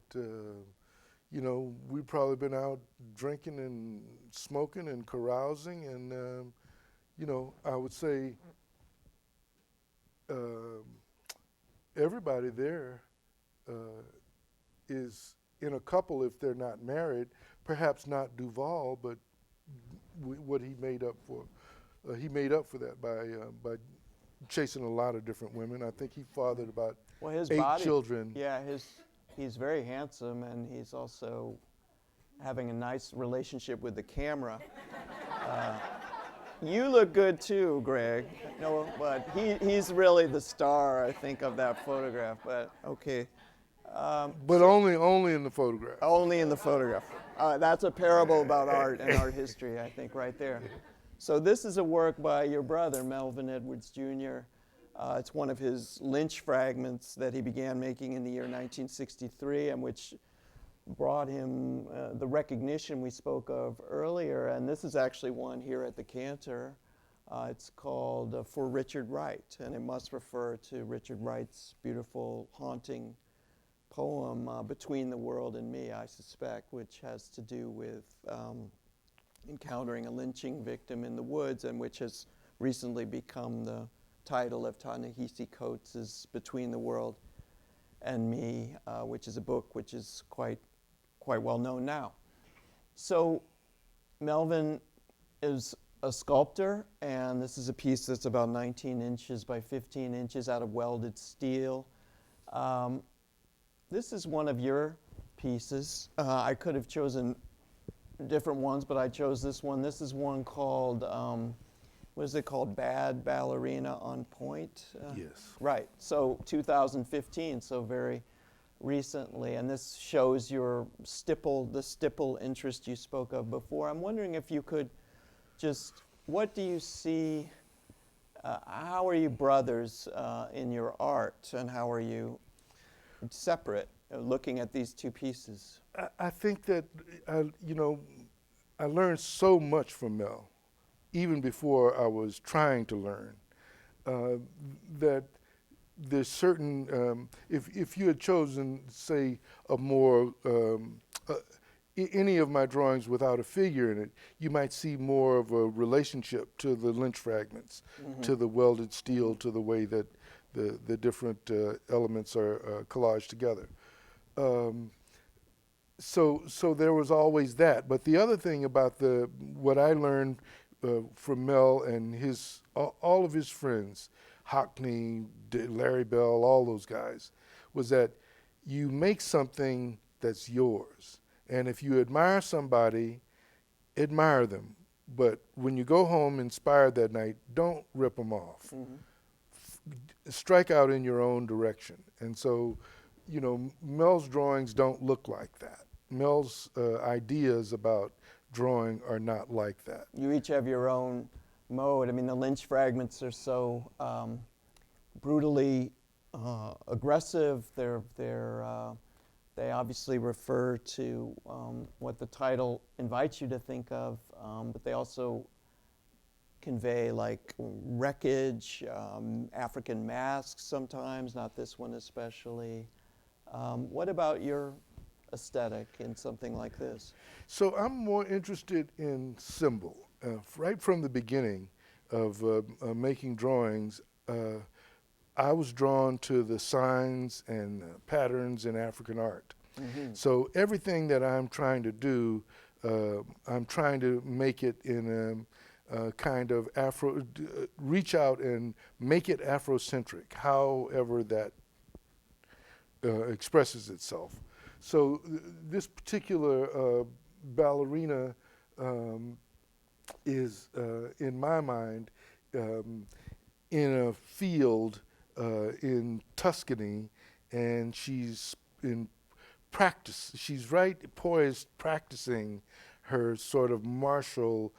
you know, we've probably been out drinking and smoking and carousing, and you know, I would say everybody there is in a couple if they're not married, perhaps not Duval, but what he made up for. He made up for that by chasing a lot of different women. I think he fathered about Well, his 8 body, children. yeah, he's very handsome, and he's also having a nice relationship with the camera. You look good too, Greg. No, but he's really the star, I think, of that photograph. But okay. But only in the photograph. Only in the photograph. That's a parable about art and art history, I think, right there. So this is a work by your brother, Melvin Edwards Jr. It's one of his Lynch fragments that he began making in the year 1963, and which brought him the recognition we spoke of earlier. And this is actually one here at the Cantor. It's called For Richard Wright, and it must refer to Richard Wright's beautiful, haunting poem, Between the World and Me, I suspect, which has to do with encountering a lynching victim in the woods, and which has recently become the title of Ta-Nehisi Coates' Between the World and Me, which is a book which is quite well known now. So Melvin is a sculptor, and this is a piece that's about 19 inches by 15 inches out of welded steel. This is one of your pieces. I could have chosen different ones, but I chose this one. This is one called, what is it called? Bad Ballerina on Point? Yes. Right, so 2015, so very recently. And this shows your the stipple interest you spoke of before. I'm wondering if you could just, what do you see, how are you brothers in your art, and how are you separate, looking at these two pieces? I think that, you know, I learned so much from Mel, even before I was trying to learn, that there's certain, if you had chosen, say, a more, any of my drawings without a figure in it, you might see more of a relationship to the Lynch fragments, to the welded steel, to the way that the different elements are collaged together. So there was always that. But the other thing about what I learned from Mel and all of his friends, Hockney, Larry Bell, all those guys, was that you make something that's yours. And if you admire somebody, admire them. But when you go home inspired that night, don't rip them off. Strike out in your own direction. And so, you know, Mel's drawings don't look like that. Mel's ideas about drawing are not like that. You each have your own mode. I mean, the Lynch fragments are so brutally aggressive. They obviously refer to what the title invites you to think of, but they also convey like wreckage, African masks sometimes, not this one especially. What about your aesthetic in something like this? So I'm more interested in symbol. Right from the beginning of making drawings, I was drawn to the signs and patterns in African art. So everything that I'm trying to do, I'm trying to make it in a kind of reach out and make it Afrocentric, however that expresses itself. So this particular ballerina is, in my mind, in a field in Tuscany, and she's in practice. She's poised practicing her sort of martial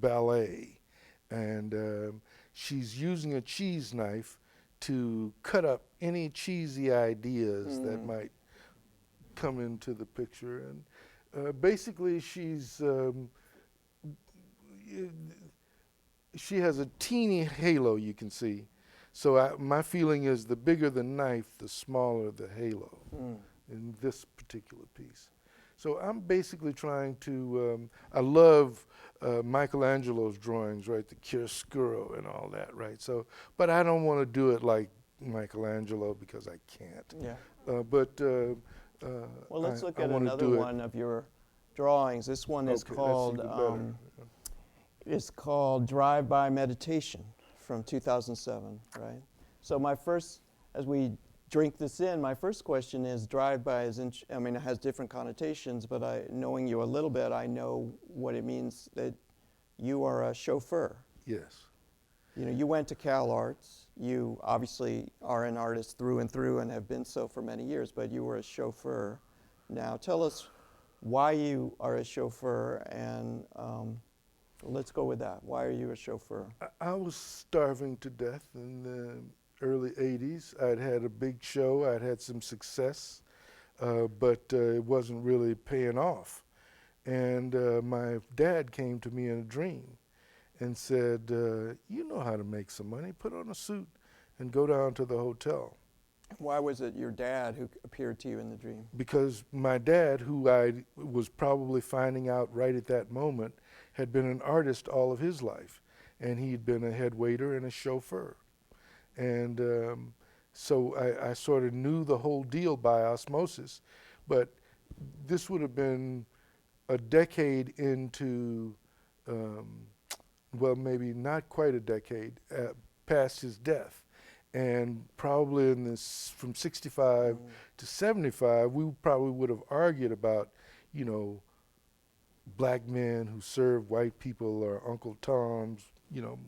ballet, and she's using a cheese knife to cut up any cheesy ideas that might come into the picture. And basically she has a teeny halo, you can see. So my feeling is the bigger the knife, the smaller the halo. in this particular piece. So I'm basically trying to, I love Michelangelo's drawings, right, the chiaroscuro and all that, right? So, but I don't want to do it like Michelangelo because I can't. Yeah. Well, let's look at wanna another do it. one of your drawings. This one is Okay, called that's even better. it's called Drive-By Meditation from 2007, right? So my first, as we drink this in, my first question is drive-by is, I mean, it has different connotations, but knowing you a little bit, I know what it means that you are a chauffeur. Yes. You know, you went to Cal Arts. You obviously are an artist through and through and have been so for many years, but you were a chauffeur. Now, tell us why you are a chauffeur, and let's go with that. Why are you a chauffeur? I was starving to death in the early 80s. I'd had a big show. I'd had some success, but it wasn't really paying off. And my dad came to me in a dream and said, you know how to make some money. Put on a suit and go down to the hotel. Why was it your dad who appeared to you in the dream? Because my dad, who I was probably finding out right at that moment, had been an artist all of his life. And he'd been a head waiter and a chauffeur. And so I sort of knew the whole deal by osmosis. But this would have been a decade into, well, maybe not quite a decade, past his death. And probably in this, from 65 to 75, we probably would have argued about, you know, black men who served white people or Uncle Toms, you know,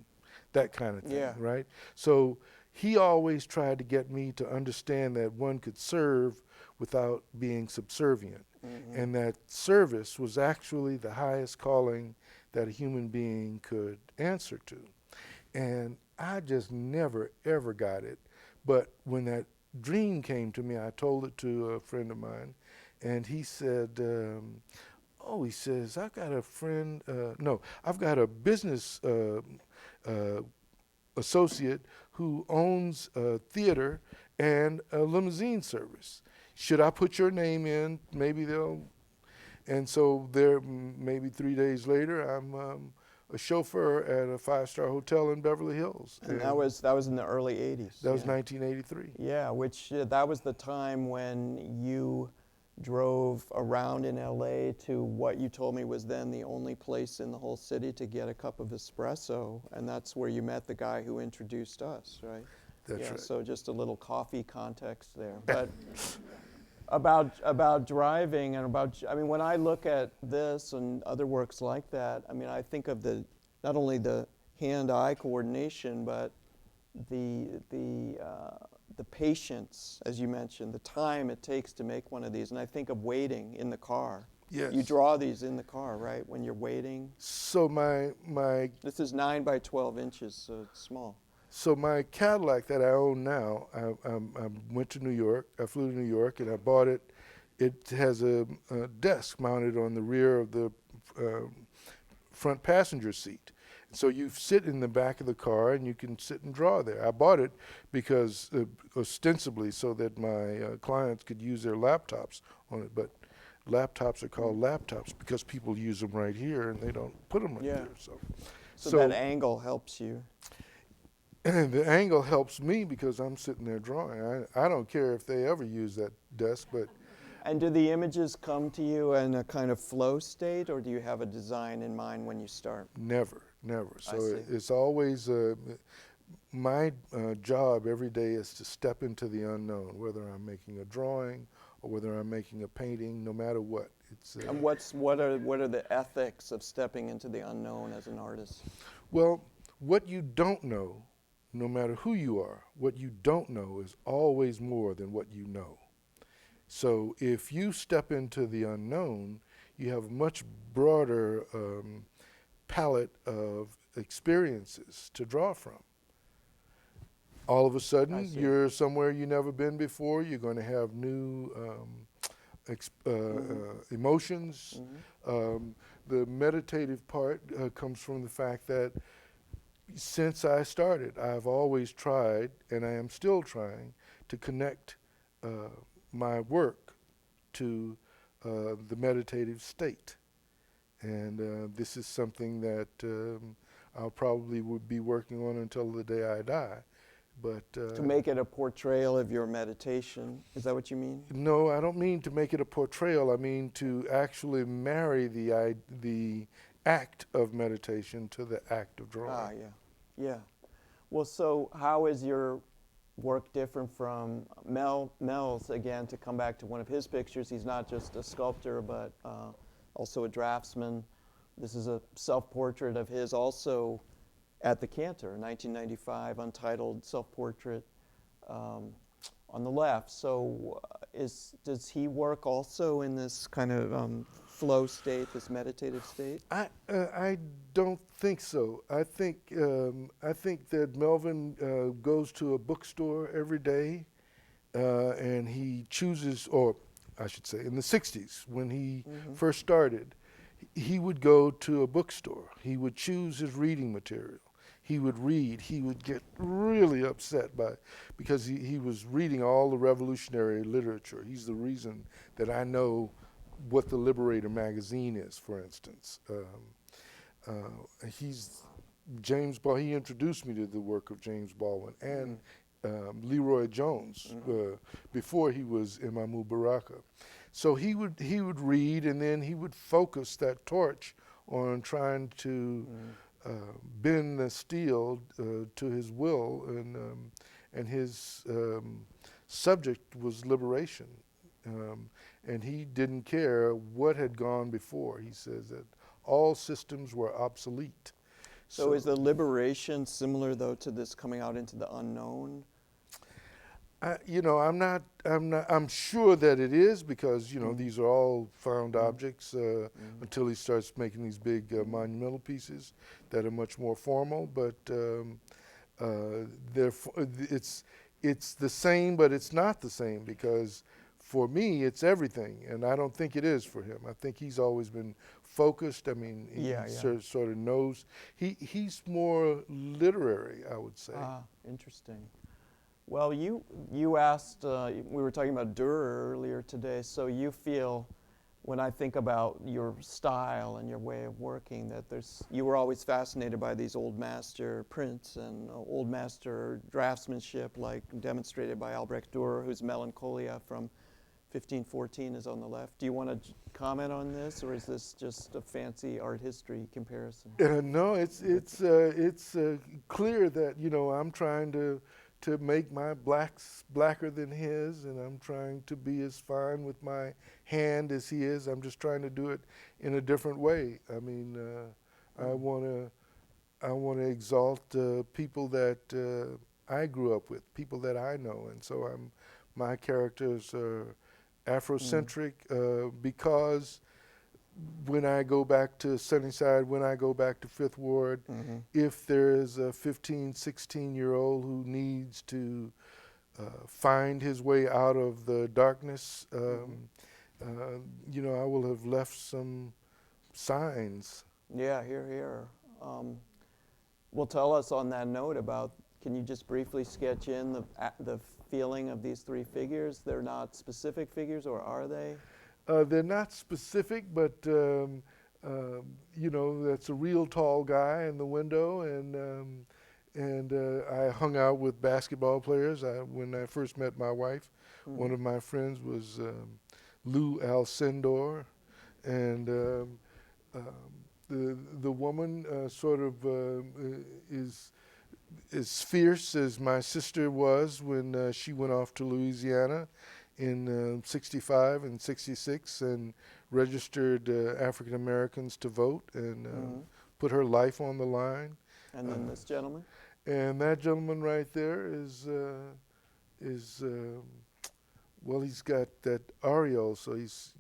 that kind of thing, Yeah. right? So he always tried to get me to understand that one could serve without being subservient, and that service was actually the highest calling that a human being could answer to. And I just never, ever got it. But when that dream came to me, I told it to a friend of mine, and he said, he says, I've got a friend, I've got a business associate who owns a theater and a limousine service. Should I put your name in? Maybe they'll. And so there, maybe 3 days later, I'm a chauffeur at a 5-star hotel in Beverly Hills. And that was in the early 80s. That was 1983. Yeah, which that was the time when you drove around in LA to what you told me was then the only place in the whole city to get a cup of espresso, and that's where you met the guy who introduced us, right? That's right. So just a little coffee context there. But about driving and I mean, when I look at this and other works like that, I mean, I think of not only the hand-eye coordination, but the patience, as you mentioned, the time it takes to make one of these. And I think of waiting in the car. Yes. You draw these in the car, right, when you're waiting? So my This is 9 by 12 inches, so it's small. So my Cadillac that I own now, I went to New York. I flew to New York and I bought it. It has a desk mounted on the rear of the front passenger seat. So you sit in the back of the car and you can sit and draw there. I bought it because ostensibly so that my clients could use their laptops on it. But laptops are called laptops because people use them right here and they don't put them right here. So that angle helps you. And the angle helps me because I'm sitting there drawing. I don't care if they ever use that desk, but. And do the images come to you in a kind of flow state, or do you have a design in mind when you start? Never. So it's always, my job every day is to step into the unknown, whether I'm making a drawing or whether I'm making a painting, no matter what. And what are the ethics of stepping into the unknown as an artist? Well, what you don't know, no matter who you are, what you don't know is always more than what you know. So if you step into the unknown, you have a much broader palette of experiences to draw from. All of a sudden, you're somewhere you've never been before. You're going to have new emotions. The meditative part comes from the fact that since I started, I've always tried, and I am still trying, to connect my work to the meditative state. And this is something that I'll probably would be working on until the day I die. But To make it a portrayal of your meditation, is that what you mean? no, I don't mean to make it a portrayal. I mean to actually marry the act of meditation to the act of drawing. Ah, yeah, yeah. Well, so how is your work different from Mel's? Again, to come back to one of his pictures, he's not just a sculptor, but also a draftsman. This is a self-portrait of his also at the Cantor, 1995, Untitled Self-Portrait on the left. So does he work also in this kind of flow state, this meditative state? I don't think so. I think that Melvin goes to a bookstore every day, and he chooses, or I should say, in the '60s when he first started, he would go to a bookstore. He would choose his reading material. He would read. He would get really upset because he was reading all the revolutionary literature. He's the reason that I know what the Liberator magazine is, for instance. He introduced me to the work of James Baldwin and Leroy Jones before he was Imam Baraka. So he would read, and then he would focus that torch on trying to bend the steel to his will, and his subject was liberation. And he didn't care what had gone before. He says that all systems were obsolete. So is the liberation similar, though, to this coming out into the unknown? I'm sure that it is, because these are all found objects until he starts making these big monumental pieces that are much more formal. But it's the same, but it's not the same, because for me it's everything, and I don't think it is for him. I think he's always been focused. I mean, he sort of knows. He's more literary, I would say. Ah, interesting. Well, you asked, we were talking about Dürer earlier today, so you feel, when I think about your style and your way of working, that you were always fascinated by these old master prints and old master draftsmanship, like demonstrated by Albrecht Dürer, whose Melancholia from 1514 is on the left. Do you want to comment on this, or is this just a fancy art history comparison? No, it's clear that I'm trying to make my blacks blacker than his, and I'm trying to be as fine with my hand as he is. I'm just trying to do it in a different way. I mean, I want to exalt people that I grew up with, people that I know, and so my characters are Afrocentric because when I go back to Sunnyside, when I go back to Fifth Ward, if there is a 15, 16-year-old who needs to find his way out of the darkness, I will have left some signs. Yeah, here. Well, tell us on that note about, can you just briefly sketch in the feeling of these three figures? They're not specific figures, or are they? They're not specific, but that's a real tall guy in the window, and I hung out with basketball players. When I first met my wife, one of my friends was Lou Alcindor, and the woman sort of is as fierce as my sister was when she went off to Louisiana in 65 and 66 and registered African Americans to vote, and put her life on the line. And then this gentleman? And that gentleman right there is well, he's got that aureole, so he's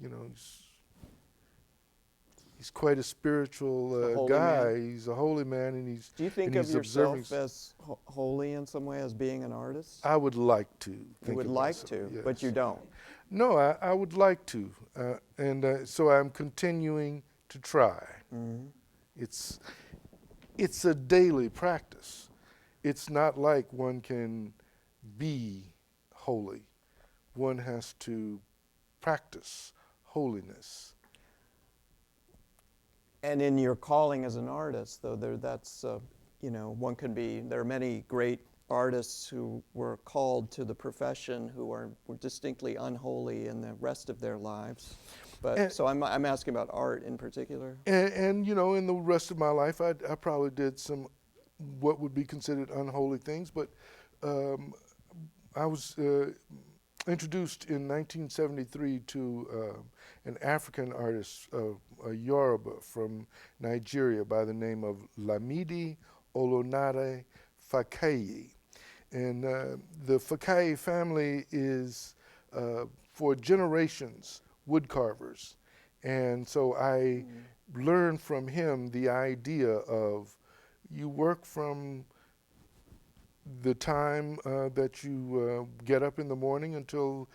quite a spiritual guy. Man. He's a holy man, and he's. Do you think of yourself as holy in some way, as being an artist? I would like to. You would like to, yes. But you don't. No, I would like to, and so I'm continuing to try. It's a daily practice. It's not like one can be holy. One has to practice holiness. And in your calling as an artist, though, there are many great artists who were called to the profession who were distinctly unholy in the rest of their lives. But so I'm asking about art in particular. And in the rest of my life, I probably did some what would be considered unholy things, but I was introduced in 1973 to an African artist, a Yoruba from Nigeria by the name of Lamidi Olonare Fakayi. And the Fakayi family is, for generations, wood carvers. And so I learned from him the idea of you work from the time that you get up in the morning until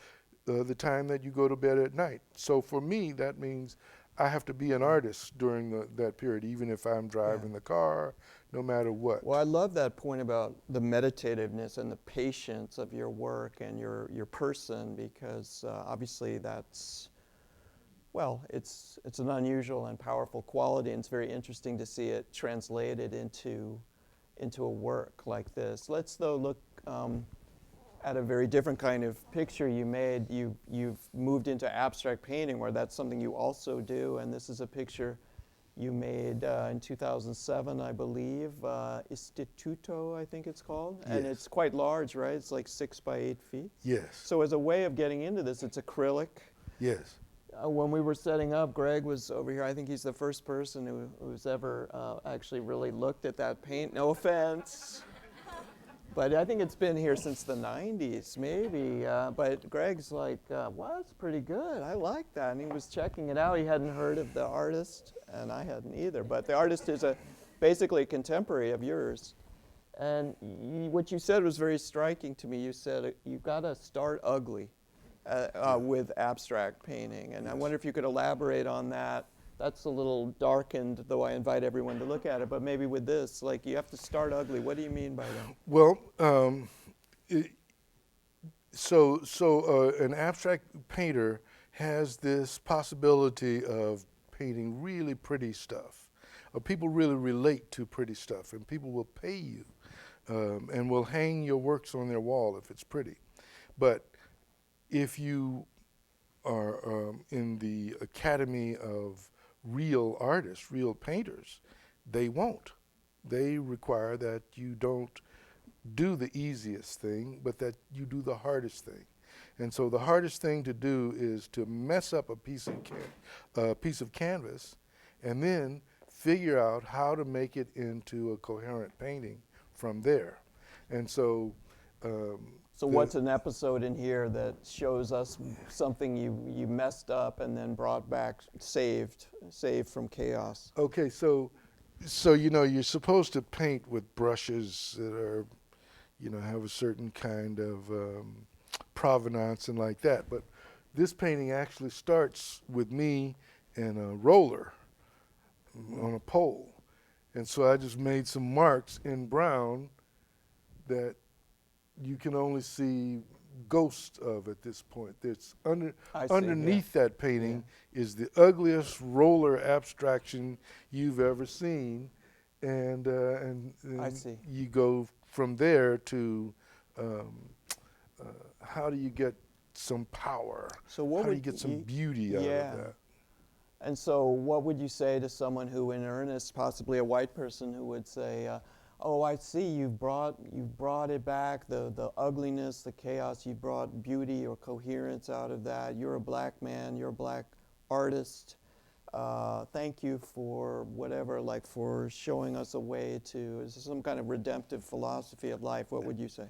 the time that you go to bed at night. So for me, that means I have to be an artist during that period, even if I'm driving the car, no matter what. Well, I love that point about the meditativeness and the patience of your work and your person, because obviously that's, well, it's an unusual and powerful quality, and it's very interesting to see it translated into a work like this. Let's, though, look at a very different kind of picture you made. You've moved into abstract painting, where that's something you also do, and this is a picture you made in 2007, I believe, Istituto, I think it's called. Yes. And it's quite large, right? It's like 6 by 8 feet. Yes. So as a way of getting into this, it's acrylic. Yes. When we were setting up, Gregg was over here. I think he's the first person who's ever actually really looked at that paint. No offense. But I think it's been here since the 90s, maybe. But Gregg's like, well, it's pretty good. I like that. And he was checking it out. He hadn't heard of the artist, and I hadn't either. But the artist is basically a contemporary of yours. And what you said was very striking to me. You said you've got to start ugly with abstract painting. And I wonder if you could elaborate on that. That's a little darkened, though I invite everyone to look at it. But maybe with this, like, you have to start ugly. What do you mean by that? Well, an abstract painter has this possibility of painting really pretty stuff. People really relate to pretty stuff, and people will pay you and will hang your works on their wall if it's pretty. But if you are in the Academy of real artists, real painters, they won't. They require that you don't do the easiest thing, but that you do the hardest thing. And so the hardest thing to do is to mess up a piece of canvas and then figure out how to make it into a coherent painting from there. And so so what's an episode in here that shows us something you messed up and then brought back, saved from chaos? Okay, so you're supposed to paint with brushes that are, have a certain kind of provenance and like that. But this painting actually starts with me and a roller on a pole. And so I just made some marks in brown that you can only see ghosts of at this point. It's underneath that painting is the ugliest roller abstraction you've ever seen, and I see. You go from there to how do you get some power? So what how do you get some beauty out of that? And so what would you say to someone who, in earnest, possibly a white person, who would say, oh, I see, you've brought it back, the ugliness, the chaos, you brought beauty or coherence out of that. You're a black man, you're a black artist. Thank you for whatever, like for showing us a way to, is some kind of redemptive philosophy of life. What would you say?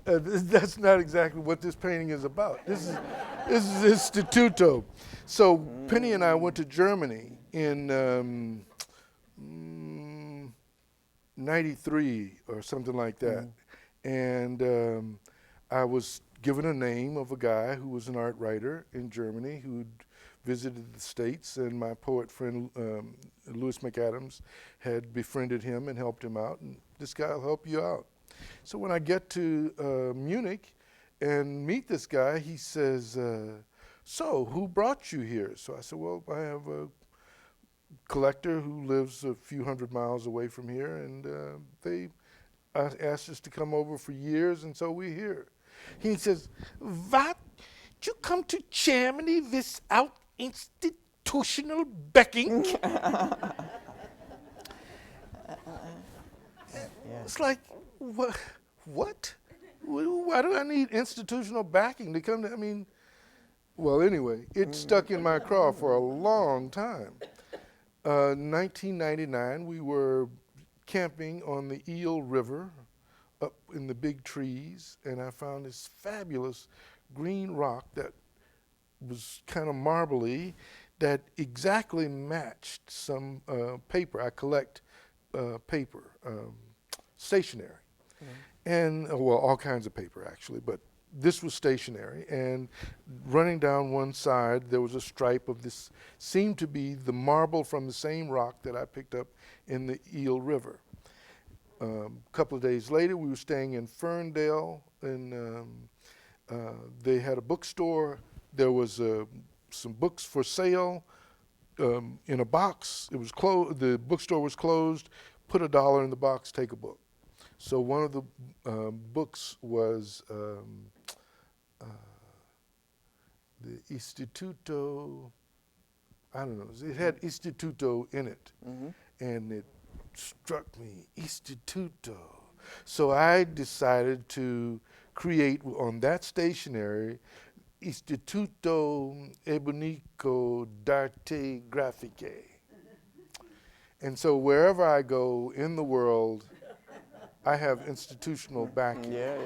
That's not exactly what this painting is about. This is Instituto. So Penny and I went to Germany in 93 or something like that. And I was given a name of a guy who was an art writer in Germany who'd visited the States, and my poet friend Louis McAdams had befriended him and helped him out, and this guy will help you out. So when I get to Munich and meet this guy, he says, so who brought you here? So I said, well, I have a collector who lives a few hundred miles away from here, and they asked us to come over for years, and so we're here. He says, "What? You come to Germany without institutional backing?" It's like, what? What? Why do I need institutional backing to come to? I mean, well, anyway, it stuck in my craw for a long time. 1999, we were camping on the Eel River up in the big trees, and I found this fabulous green rock that was kind of marbly that exactly matched some paper. I collect paper, stationery, and well, all kinds of paper actually, but this was stationary. And running down one side, there was a stripe of this, seemed to be the marble from the same rock that I picked up in the Eel River. A couple of days later, we were staying in Ferndale, and they had a bookstore. There was some books for sale in a box. It was closed. The bookstore was closed. Put $1 in the box, take a book. So one of the books was the Instituto, I don't know, it had Instituto in it, and it struck me, Instituto. So I decided to create on that stationery Instituto Ebonico d'Arte Grafiche. And so wherever I go in the world, I have institutional backing. Yeah.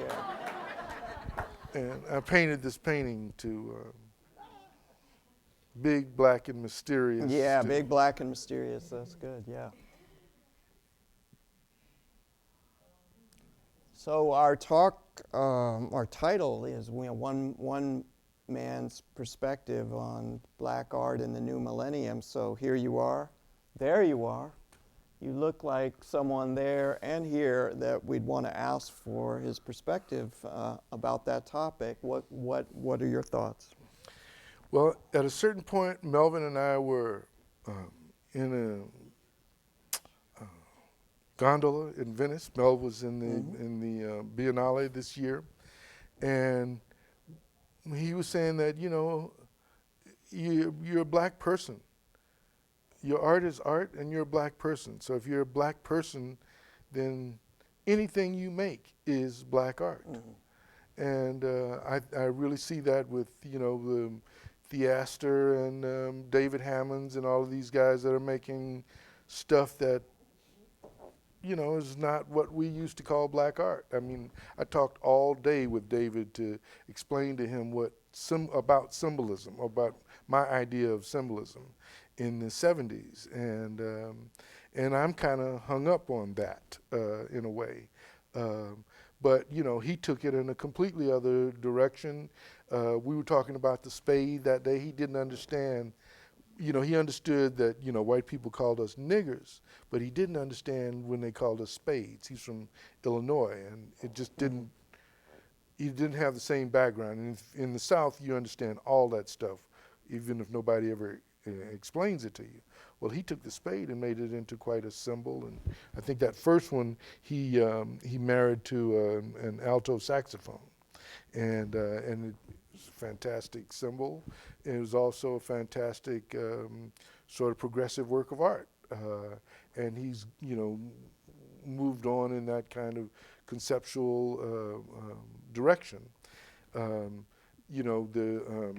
And I painted this painting to Big, Black, and Mysterious. Yeah, big, black, and mysterious. That's good. Yeah. So our talk, our title is one man's perspective on black art in the new millennium. So here you are, there you are. You look like someone there and here that we'd want to ask for his perspective about that topic. What are your thoughts? Well, at a certain point, Melvin and I were in a gondola in Venice. Mel was in the Biennale this year, and he was saying that, you know, you're a black person. Your art is art, and you're a black person. So if you're a black person, then anything you make is black art. And I really see that with, you know, the Theaster and David Hammonds and all of these guys that are making stuff that, you know, is not what we used to call black art. I mean, I talked all day with David to explain to him about symbolism, about my idea of symbolism in the 70s, and I'm kind of hung up on that in a way. But you know, he took it in a completely other direction. We were talking about the spade that day. He didn't understand. You know, he understood that, you know, white people called us niggers, but he didn't understand when they called us spades. He's from Illinois, and it just didn't, he didn't have the same background. And in the South, you understand all that stuff, even if nobody ever explains it to you. Well, he took the spade and made it into quite a symbol. And I think that first one, he married to an alto saxophone. And it was a fantastic symbol. It was also a fantastic sort of progressive work of art. And he's, you know, moved on in that kind of conceptual direction. You know, the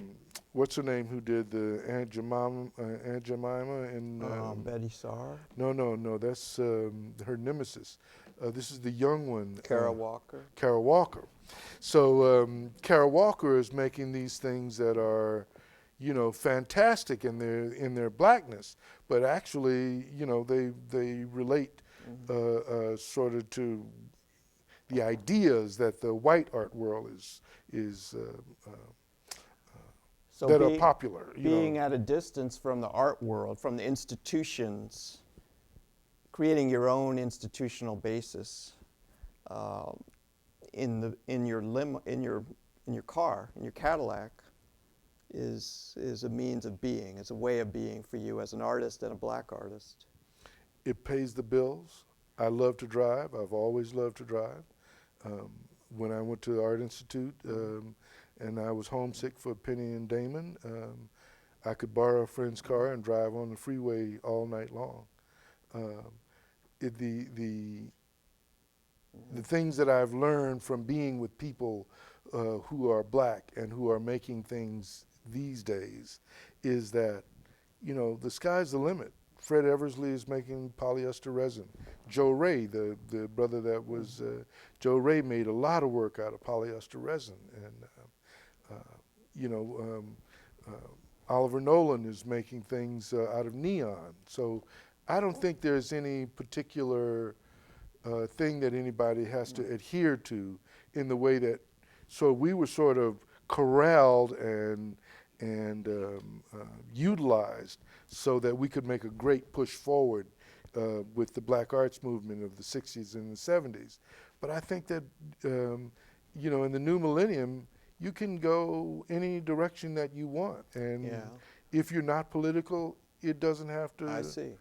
what's her name who did the Aunt Jemima and Betty Saar? No, that's her nemesis. This is the young one. Kara Walker? Kara Walker. So Kara Walker is making these things that are, you know, fantastic in their blackness, but actually, you know, they relate sort of to the ideas that the white art world is So that are popular. Being at a distance from the art world, from the institutions, creating your own institutional basis in your car, in your Cadillac, is a means of being, is a way of being for you as an artist and a black artist? It pays the bills. I love to drive. I've always loved to drive. When I went to the Art Institute and I was homesick for Penny and Damon, I could borrow a friend's car and drive on the freeway all night long. The things that I've learned from being with people who are black and who are making things these days is that, you know, the sky's the limit. Fred Eversley is making polyester resin. Joe Ray, the brother that was, Joe Ray made a lot of work out of polyester resin. And, you know, Oliver Nolan is making things out of neon. So I don't think there's any particular thing that anybody has to adhere to in the way that, so we were sort of corralled and utilized so that we could make a great push forward with the black arts movement of the 60s and the 70s. But I think that, you know, in the new millennium, you can go any direction that you want. And if you're not political, it doesn't have to. I see.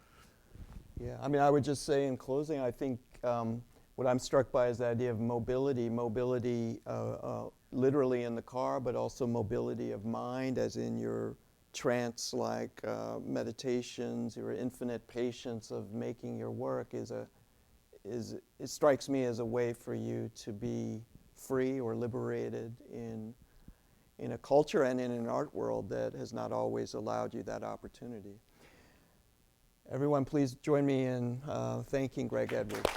Yeah, I mean, I would just say in closing, I think what I'm struck by is the idea of mobility literally in the car, but also mobility of mind, as in your trance-like meditations, your infinite patience of making your work it strikes me as a way for you to be free or liberated in a culture and in an art world that has not always allowed you that opportunity. Everyone, please join me in thanking Gregg Edwards.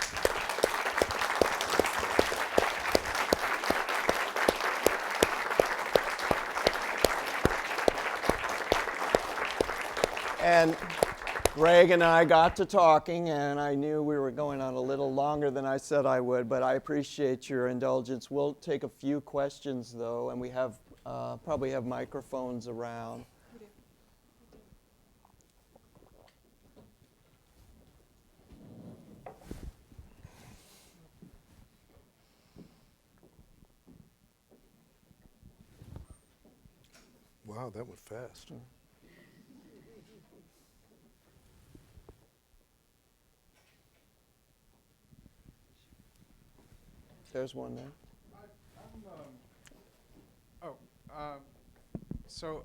And Gregg and I got to talking, and I knew we were going on a little longer than I said I would, but I appreciate your indulgence. We'll take a few questions, though, and we have probably have microphones around. Wow, that went fast. There's one there. So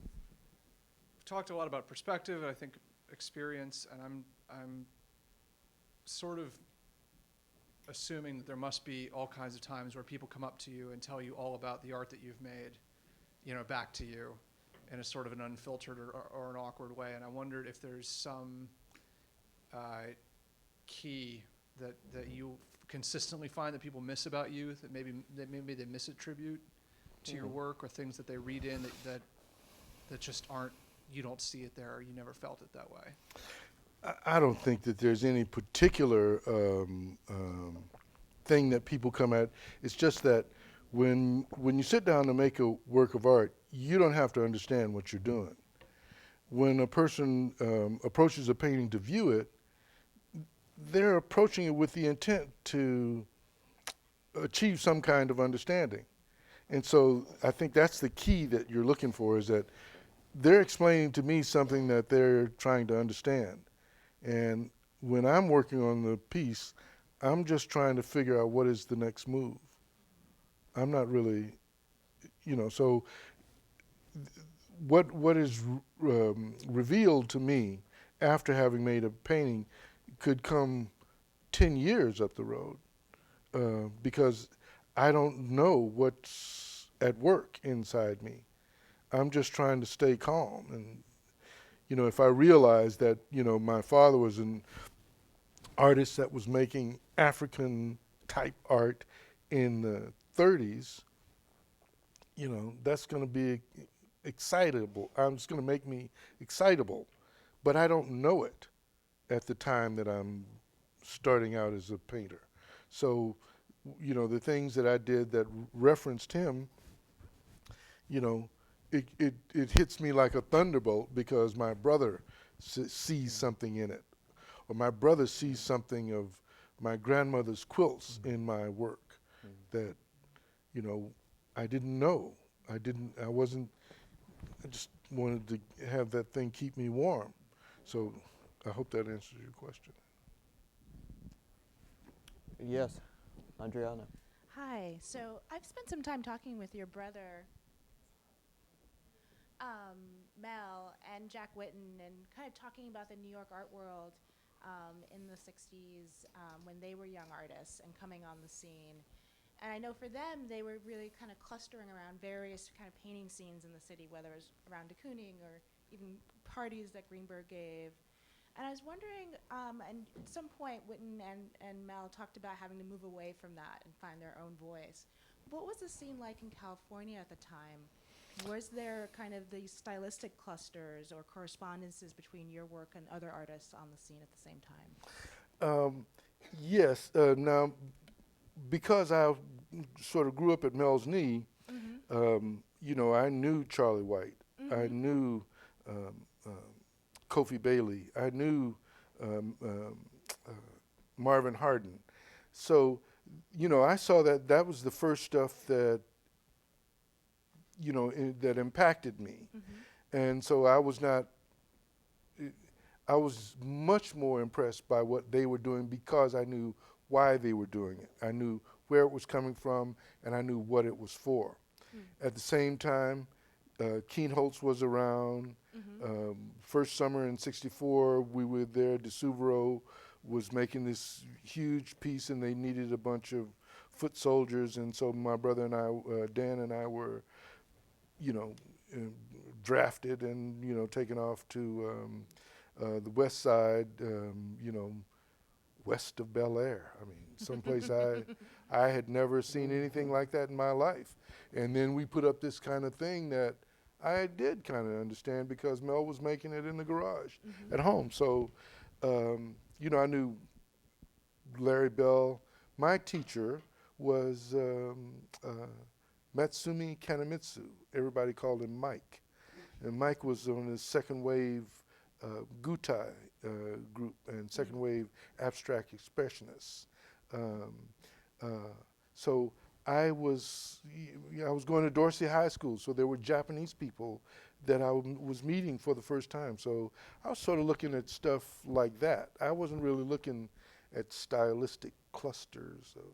we've talked a lot about perspective, and I think experience, and I'm sort of assuming that there must be all kinds of times where people come up to you and tell you all about the art that you've made, you know, back to you in a sort of an unfiltered or an awkward way. And I wondered if there's some key that you consistently find that people miss about you, that maybe they misattribute to your work, or things that they read in that just aren't, you don't see it there, or you never felt it that way. I don't think that there's any particular thing that people come at. It's just that when you sit down to make a work of art, you don't have to understand what you're doing. When a person approaches a painting to view it, they're approaching it with the intent to achieve some kind of understanding. And so I think that's the key that you're looking for, is that they're explaining to me something that they're trying to understand. And when I'm working on the piece, I'm just trying to figure out what is the next move. I'm not really, you know, so what is revealed to me after having made a painting could come 10 years up the road, because I don't know what's at work inside me. I'm just trying to stay calm. And, you know, if I realize that, you know, my father was an artist that was making African type art in the 30s, you know, that's going to be excitable. It's going to make me excitable, but I don't know it at the time that I'm starting out as a painter. So, you know, the things that I did that referenced him, you know, it hits me like a thunderbolt because my brother sees something in it, or my brother sees something of my grandmother's quilts in my work that, you know, I didn't know. I just wanted to have that thing keep me warm. So I hope that answers your question. Yes, Adriana. Hi. So I've spent some time talking with your brother, Mel, and Jack Whitten, and kind of talking about the New York art world in the 60s when they were young artists and coming on the scene. And I know for them, they were really kind of clustering around various kind of painting scenes in the city, whether it was around de Kooning or even parties that Greenberg gave. And I was wondering, and at some point, Whitten and Mel talked about having to move away from that and find their own voice. What was the scene like in California at the time? Was there kind of these stylistic clusters or correspondences between your work and other artists on the scene at the same time? Yes. Now, because I sort of grew up at Mel's knee, I knew Charlie White. I knew Kofi Bailey. I knew Marvin Hardin. So, I saw that was the first stuff that, that impacted me. And so I was much more impressed by what they were doing because I knew why they were doing it. I knew where it was coming from, and I knew what it was for. At the same time, Kienholz was around. First summer in '64, we were there. De Souvreau was making this huge piece, and they needed a bunch of foot soldiers, and so my brother and I, Dan and I, were, drafted and taken off to the West Side, west of Bel Air. I mean, someplace I had never seen anything like that in my life. And then we put up this kind of thing that I did kind of understand because Mel was making it in the garage at home. So, I knew Larry Bell. My teacher was Matsumi Kanemitsu. Everybody called him Mike. And Mike was on the second wave Gutai group and second wave abstract expressionists. So I was going to Dorsey High School, so there were Japanese people that I was meeting for the first time. So I was sort of looking at stuff like that. I wasn't really looking at stylistic clusters of,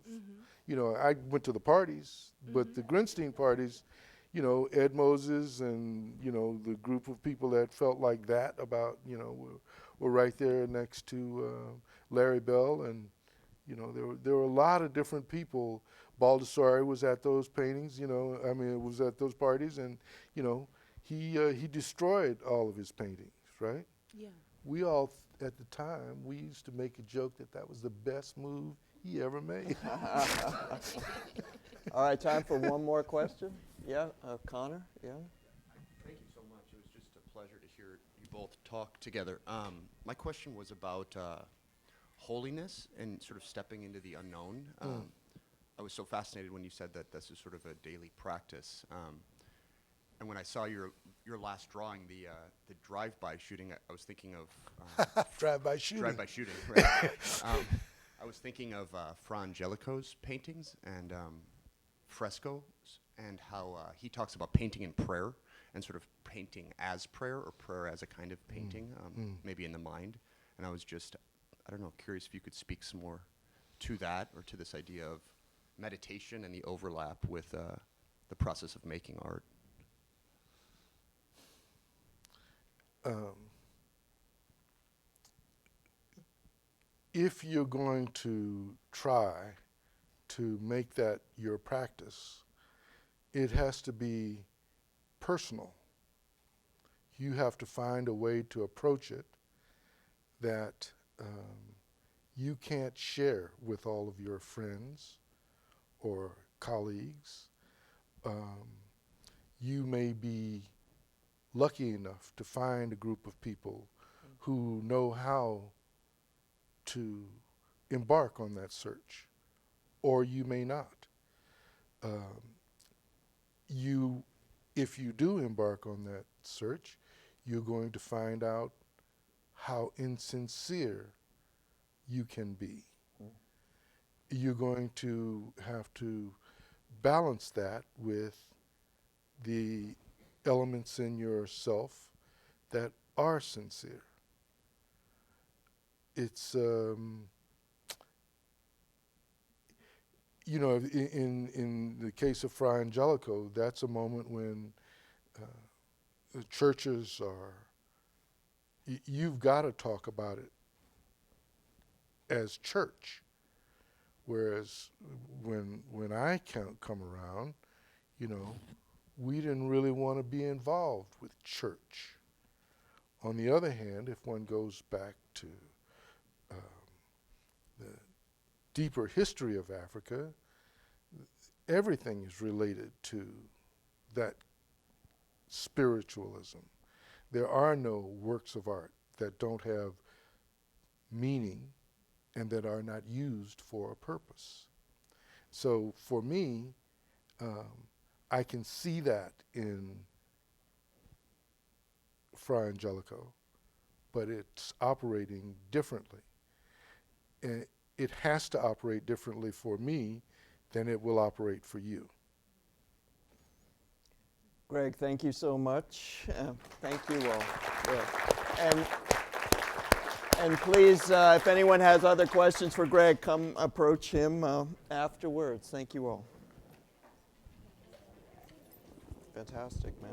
I went to the parties, but the Grinstein parties, Ed Moses and, the group of people that felt like that about, were right there next to Larry Bell. And, there were a lot of different people. Baldessari was at those paintings, it was at those parties. And, he destroyed all of his paintings, right? Yeah. We all, at the time, we used to make a joke that was the best move he ever made. All right, time for one more question. Yeah, Connor, yeah. Thank you so much. It was just a pleasure to hear you both talk together. My question was about holiness and sort of stepping into the unknown. I was so fascinated when you said that this is sort of a daily practice. And when I saw your last drawing, the drive-by shooting, I was thinking of Drive-by shooting. Drive-by shooting, right? I was thinking of Fra Angelico's paintings and frescoes, and how he talks about painting in prayer and sort of painting as prayer or prayer as a kind of painting, maybe in the mind. And I was just, curious if you could speak some more to that or to this idea of meditation and the overlap with the process of making art. If you're going to try to make that your practice, it has to be personal. You have to find a way to approach it that you can't share with all of your friends or colleagues. You may be lucky enough to find a group of people who know how to embark on that search, or you may not. If you do embark on that search, you're going to find out how insincere you can be. You're going to have to balance that with the elements in yourself that are sincere. It's, in the case of Fra Angelico, that's a moment when the churches are, you've got to talk about it as church. Whereas when I come around, we didn't really want to be involved with church. On the other hand, if one goes back to the deeper history of Africa, everything is related to that spiritualism. There are no works of art that don't have meaning and that are not used for a purpose. So for me, I can see that in Fra Angelico, but it's operating differently. And it has to operate differently for me than it will operate for you. Gregg, thank you so much. Thank you all. Yeah. And please, if anyone has other questions for Gregg, come approach him afterwards. Thank you all. Fantastic, man.